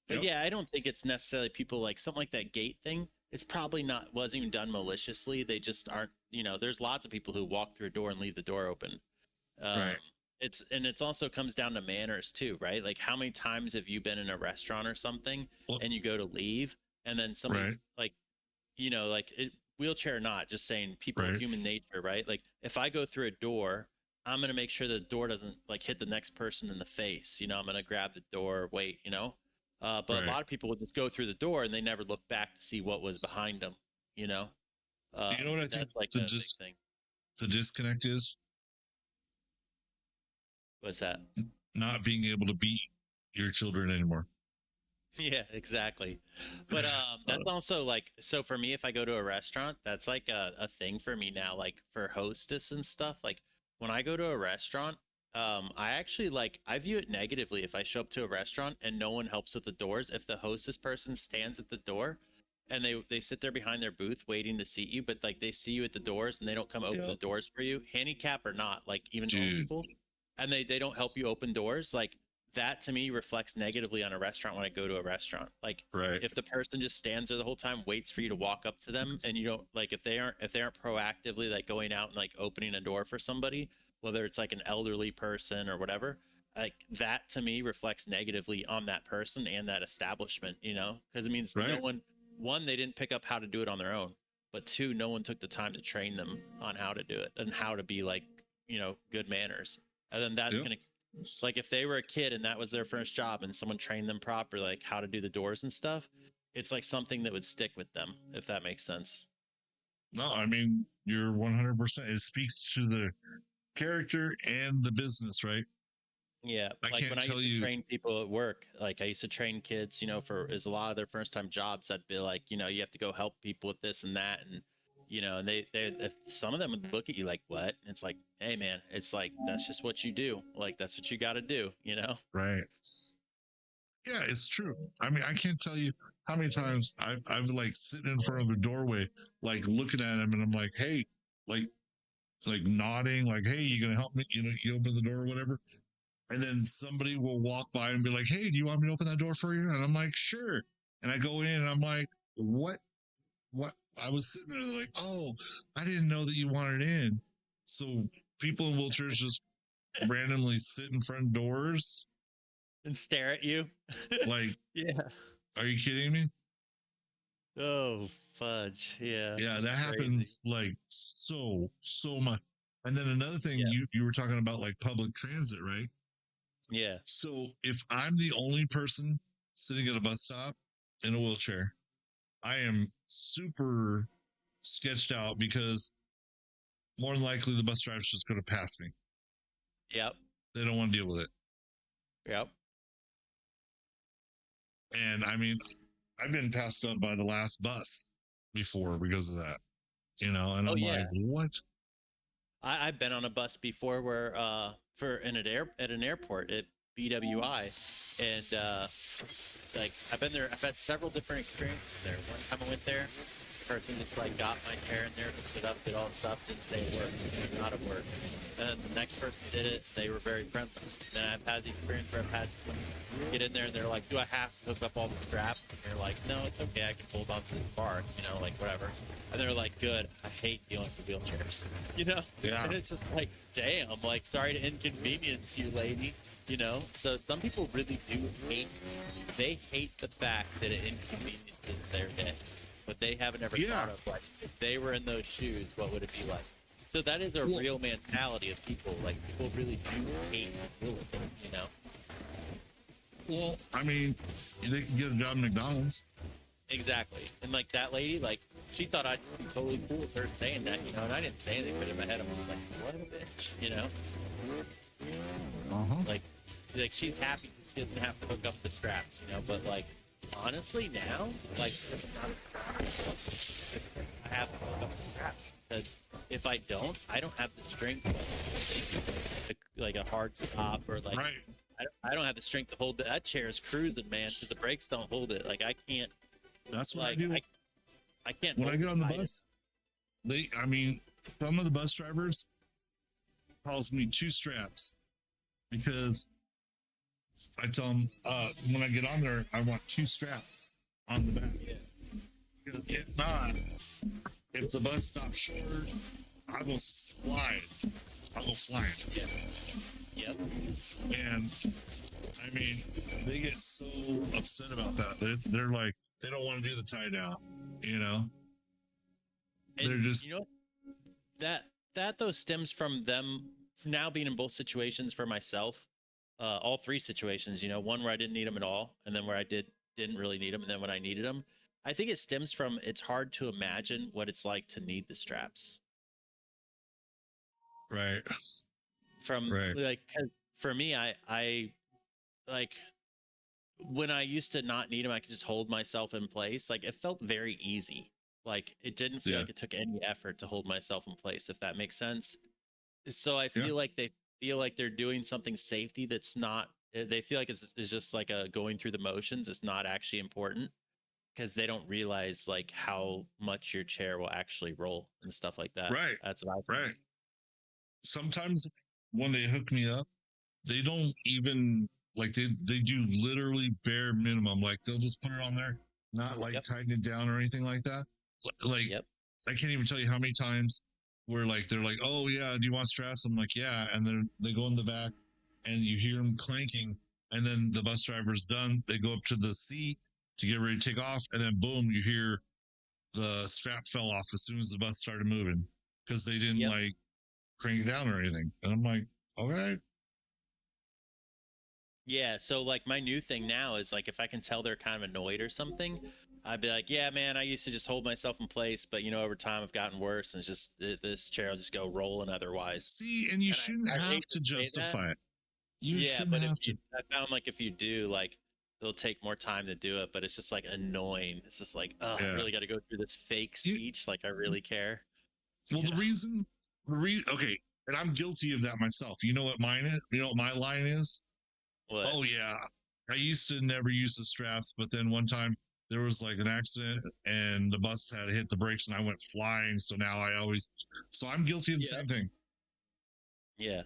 But yeah, I don't think it's necessarily people like something like that gate thing. It's probably wasn't even done maliciously. They just aren't, you know, there's lots of people who walk through a door and leave the door open. It's also comes down to manners too, right? Like how many times have you been in a restaurant or something and you go to leave and then somebody's like, you know, like wheelchair or not, just saying people are human nature, right? Like if I go through a door, I'm going to make sure the door doesn't like hit the next person in the face. You know, I'm going to grab the door, wait, you know? But a lot of people would just go through the door and they never look back to see what was behind them, you know? You know what I think like the disconnect is? What's that? Not being able to beat your children anymore. Yeah, exactly. But that's also like, so for me, if I go to a restaurant, that's like a thing for me now, like for hostess and stuff. Like when I go to a restaurant, I actually I view it negatively if I show up to a restaurant and no one helps with the doors. If the hostess person stands at the door and they sit there behind their booth waiting to seat you, but like they see you at the doors and they don't come open the doors for you, handicap or not, like even old people, and they don't help you open doors, like that to me reflects negatively on a restaurant when I go to a restaurant. Like if the person just stands there the whole time, waits for you to walk up to them, and you don't like if they aren't proactively like going out and like opening a door for somebody, whether it's like an elderly person or whatever, like that to me reflects negatively on that person and that establishment, you know, because it means no one, they didn't pick up how to do it on their own, but two, no one took the time to train them on how to do it and how to be like, you know, good manners. And then that's going to, like if they were a kid and that was their first job and someone trained them properly, like how to do the doors and stuff, it's like something that would stick with them, if that makes sense. No, I mean, you're 100%. It speaks to the character and the business, right? Yeah, like when I used to train people at work, like I used to train kids, you know, for is a lot of their first time jobs. I'd be like, you know, you have to go help people with this and that, and you know, and they if some of them would look at you like, what? And it's like, hey man, it's like that's just what you do. Like that's what you got to do, you know? Right. Yeah, it's true. I mean, I can't tell you how many times I've like sitting in front of a doorway, like looking at him, and I'm like, hey, like nodding, like, hey, you gonna help me? You know, you open the door or whatever. And then somebody will walk by and be like, hey, do you want me to open that door for you? And I'm like, sure. And I go in and I'm like, what? I was sitting there like, oh, I didn't know that you wanted in. So people in wheelchairs just randomly sit in front doors and stare at you. Like, yeah. Are you kidding me? Oh, fudge. Yeah. Yeah, that happens like so much. And then another thing, you were talking about like public transit, right? Yeah. So if I'm the only person sitting at a bus stop in a wheelchair, I am super sketched out because more than likely the bus driver's just going to pass me. Yep. They don't want to deal with it. Yep. And I mean, I've been passed up by the last bus before because of that, you know, and I'm like, what? I've been on a bus before where at an airport at BWI, and like I've been there. I've had several different experiences there. One time I went there, the person just like got my chair in there, stood up, did all the stuff, didn't say a word, not a word. And then the next person did it. They were very friendly. Then I've had the experience where I've had someone get in there and they're like, "Do I have to hook up all the straps?" And you're like, "No, it's okay. I can hold on to this bar, you know, like whatever." And they're like, "Good. I hate dealing with wheelchairs," you know. Yeah. And it's just like, damn. Like, sorry to inconvenience you, lady. You know. So some people really do hate. They hate the fact that it inconveniences their day, but they haven't ever thought of like if they were in those shoes, what would it be like? So that is a real mentality of people. Like people really do hate to deal with it, you know. Well, I mean, they can get a job at McDonald's. Exactly. And like that lady, like she thought I'd be totally cool with her saying that, you know, and I didn't say anything, but in my head I was like, what a bitch, you know? Like she's happy she doesn't have to hook up the straps, you know, but like honestly now, like I have to hook up the straps because if I don't have the strength to, like a hard stop or like I don't have the strength to hold that chair is cruising, man, because the brakes don't hold it. Like I can't. That's what like, I do. I can't. When I get on the bus, some of the bus drivers calls me 2 straps because I tell them when I get on there, I want 2 straps on the back. Yeah. If not, if the bus stops short, I will slide. I'll go flying. Yeah. Yep. And I mean, they get so upset about that. They're like, they don't want to do the tie down, you know? And they're just, you know, that though stems from them now being in both situations for myself, all 3 situations, you know, one where I didn't need them at all, and then where I didn't really need them, and then when I needed them. I think it stems from it's hard to imagine what it's like to need the straps. Right. Like, 'cause for me, I like when I used to not need them, I could just hold myself in place. Like it felt very easy. Like it didn't feel like it took any effort to hold myself in place, if that makes sense. So I feel like feel like they're doing something safety that's not. They feel like it's just like a going through the motions. It's not actually important because they don't realize like how much your chair will actually roll and stuff like that. Right. That's what I think. Right. Sometimes when they hook me up, they don't even like they do literally bare minimum. Like they'll just put it on there, not like tighten it down or anything like that. Like I can't even tell you how many times where like they're like, oh yeah, do you want straps? I'm like, yeah, and then they go in the back, and you hear them clanking, and then the bus driver's done. They go up to the seat to get ready to take off, and then boom, you hear the strap fell off as soon as the bus started moving because they didn't like crank it down or anything. And I'm like, all right. Yeah, so like my new thing now is like if I can tell they're kind of annoyed or something, I'd be like, yeah, man, I used to just hold myself in place, but you know, over time I've gotten worse, and it's just this chair will just go rolling otherwise. See, and you shouldn't have to justify it. You shouldn't have to. I found like if you do, like it'll take more time to do it, but it's just like annoying. It's just like, oh, I really got to go through this fake speech. Like I really care. Well, the reason, okay, and I'm guilty of that myself. You know what mine is? You know what my line is? What? Oh yeah, I used to never use the straps, but then one time there was like an accident and the bus had hit the brakes and I went flying. So now I always, so I'm guilty of the same thing. Yeah.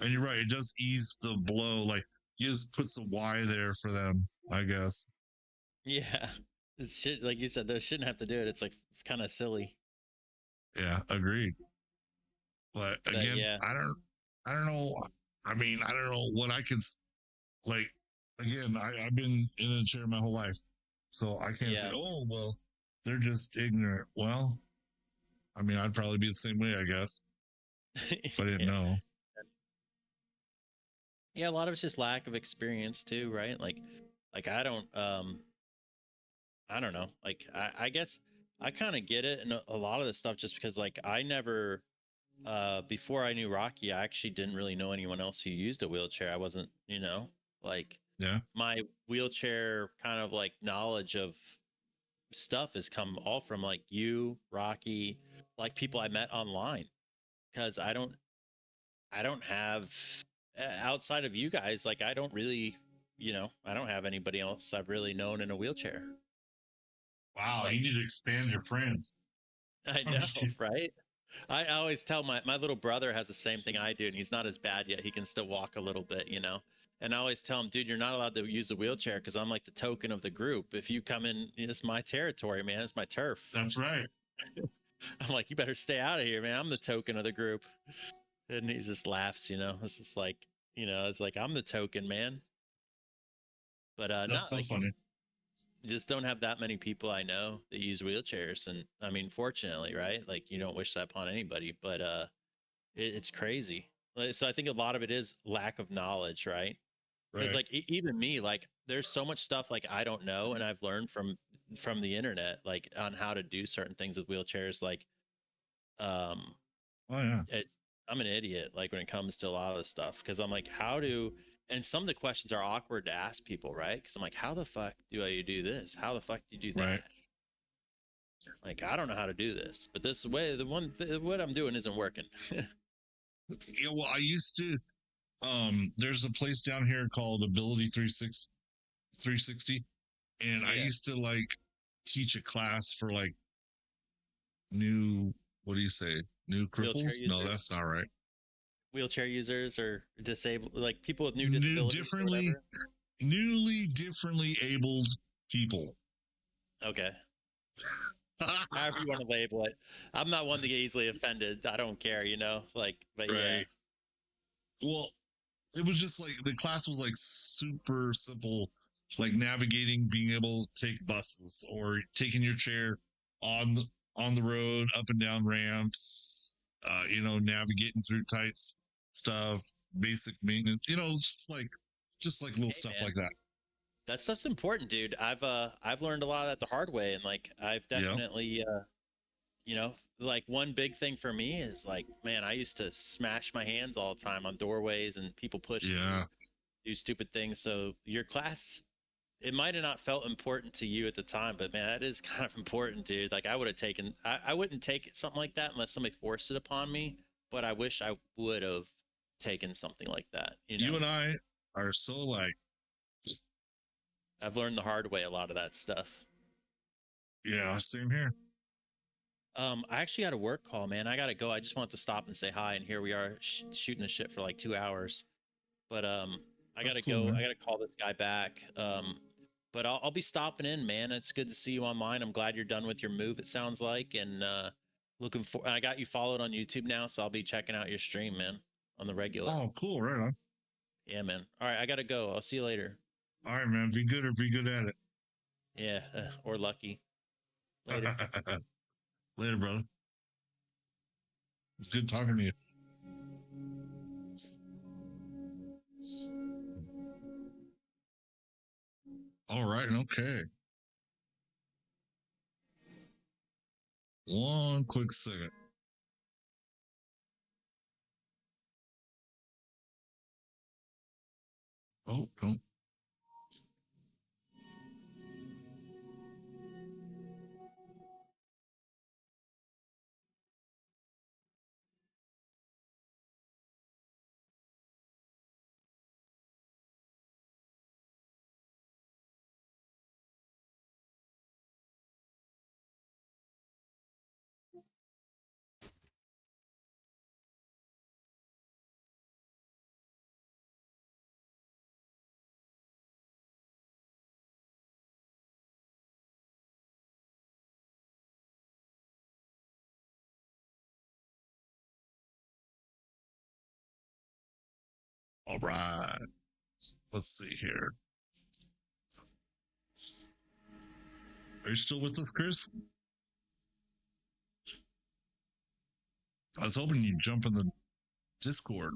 And you're right. It does ease the blow. Like you just put some Y there for them, I guess. Yeah. It should, like you said, they shouldn't have to do it. It's like kind of silly. Yeah, agreed. But again, I don't know. I mean, I don't know what I can, like, again, I've been in a chair my whole life. So I can't say, oh, well, they're just ignorant. Well, I mean, I'd probably be the same way, I guess. If I didn't know. Yeah, a lot of it's just lack of experience too, right? Like I don't know. Like I guess I kind of get it, and a lot of this stuff just because like I never before I knew Rocky, I actually didn't really know anyone else who used a wheelchair. I wasn't, you know, like my wheelchair kind of like knowledge of stuff has come all from like you, Rocky, like people I met online, because I don't have outside of you guys, like I don't really, you know, I don't have anybody else I've really known in a wheelchair. Wow, like, you need to expand your friends. I know, right? I always tell my little brother has the same thing I do, and he's not as bad yet. He can still walk a little bit, you know. And I always tell him, dude, you're not allowed to use the wheelchair because I'm like the token of the group. If you come in, it's my territory, man. It's my turf. That's right. I'm like, you better stay out of here, man. I'm the token of the group. And he just laughs, you know. It's just like, you know, it's like I'm the token, man. But that's so like, funny. Just don't have that many people I know that use wheelchairs, and I mean, fortunately, right? Like you don't wish that upon anybody, but it's crazy. So I think a lot of it is lack of knowledge, right? Because like even me, like there's so much stuff like I don't know, and I've learned from the internet, like on how to do certain things with wheelchairs. Like, I'm an idiot, like when it comes to a lot of this stuff, because I'm like, how do, and some of the questions are awkward to ask people, right? Because I'm like, how the fuck do I do this? How the fuck do you do that? Right. Like, I don't know how to do this, but this way, what I'm doing isn't working. Yeah, well, I used to, there's a place down here called Ability 360, and I used to like teach a class for like new, what do you say? New cripples? No, that's not right. Wheelchair users or disabled, like people with new disabilities. Newly differently abled people. Okay. However you want to label it. I'm not one to get easily offended. I don't care, you know, like, but yeah. Well, it was just like the class was like super simple, like navigating, being able to take buses or taking your chair on the road, up and down ramps, you know, navigating through tight stuff, basic maintenance, you know, just like little stuff like that. That stuff's important, dude. I've learned a lot of that the hard way, and like I've definitely you know, like one big thing for me is like, man, I used to smash my hands all the time on doorways and people push me, do stupid things. So your class, it might have not felt important to you at the time, but man, that is kind of important, dude. Like I would have taken, I wouldn't take something like that unless somebody forced it upon me, but I wish I would have taking something like that. You and I are so alike. I've learned the hard way a lot of that stuff. Yeah, same here. I actually got a work call, man. I gotta go. I just wanted to stop and say hi, and here we are shooting the shit for like 2 hours. But I gotta cool, go. man. I gotta call this guy back. But I'll be stopping in, man. It's good to see you online. I'm glad you're done with your move. It sounds like, and looking for. I got you followed on YouTube now, so I'll be checking out your stream, man, on the regular. Oh, cool. Right on. Yeah, man. All right, I gotta go. I'll see you later. All right, man. Be good or be good at it. Yeah, or lucky. Later. Later, brother. It's good talking to you. All right. Okay. One quick second. Oh, don't. All right. Let's see here. Are you still with us, Chris? I was hoping you'd jump in the Discord.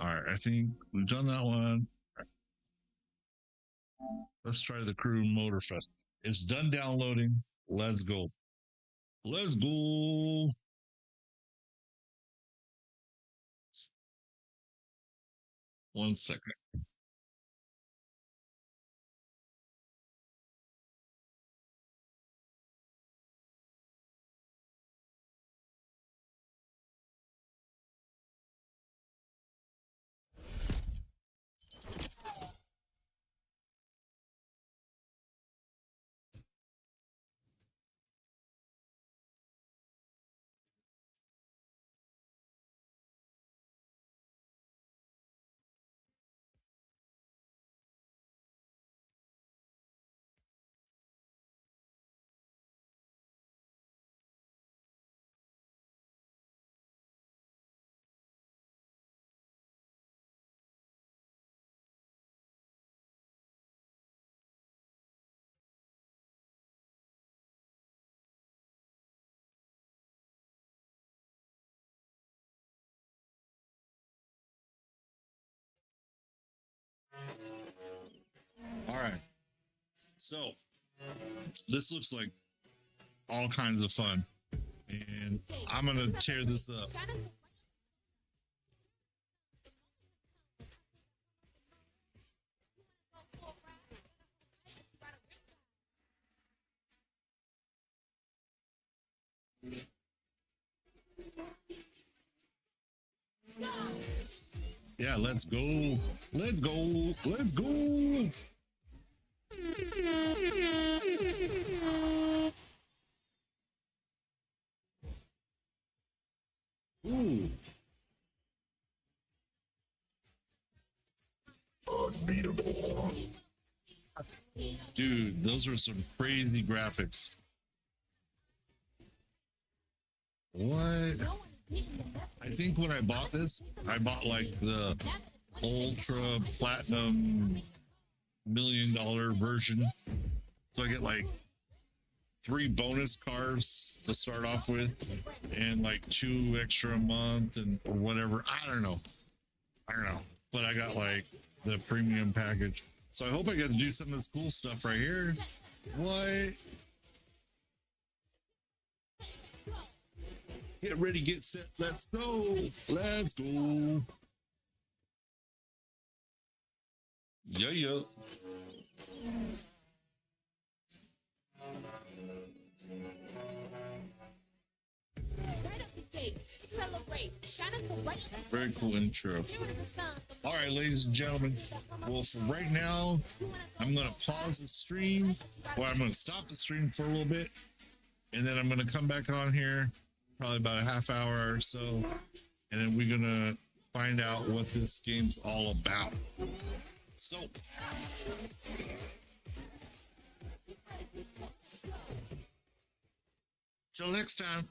All right. I think we've done that one. Let's try the Crew Motorfest. It's done downloading. Let's go. Let's go. One second. All right. So this looks like all kinds of fun. And I'm going to tear this up. Yeah, let's go. Let's go. Let's go. Ooh. Unbeatable. Dude, those are some crazy graphics. What? I think when I bought this, I bought like the ultra platinum $1 million version. So I get like 3 bonus cars to start off with and like 2 extra a month and or whatever. I don't know. But I got like the premium package. So I hope I get to do some of this cool stuff right here. What? Get ready, get set, let's go. Let's go. Yeah. Right up the gate. Very cool intro. All right, ladies and gentlemen. Well, for right now, I'm going to pause the stream, or I'm going to stop the stream for a little bit, and then I'm going to come back on here, probably about a half hour or so, and then we're going to find out what this game's all about. So, till next time.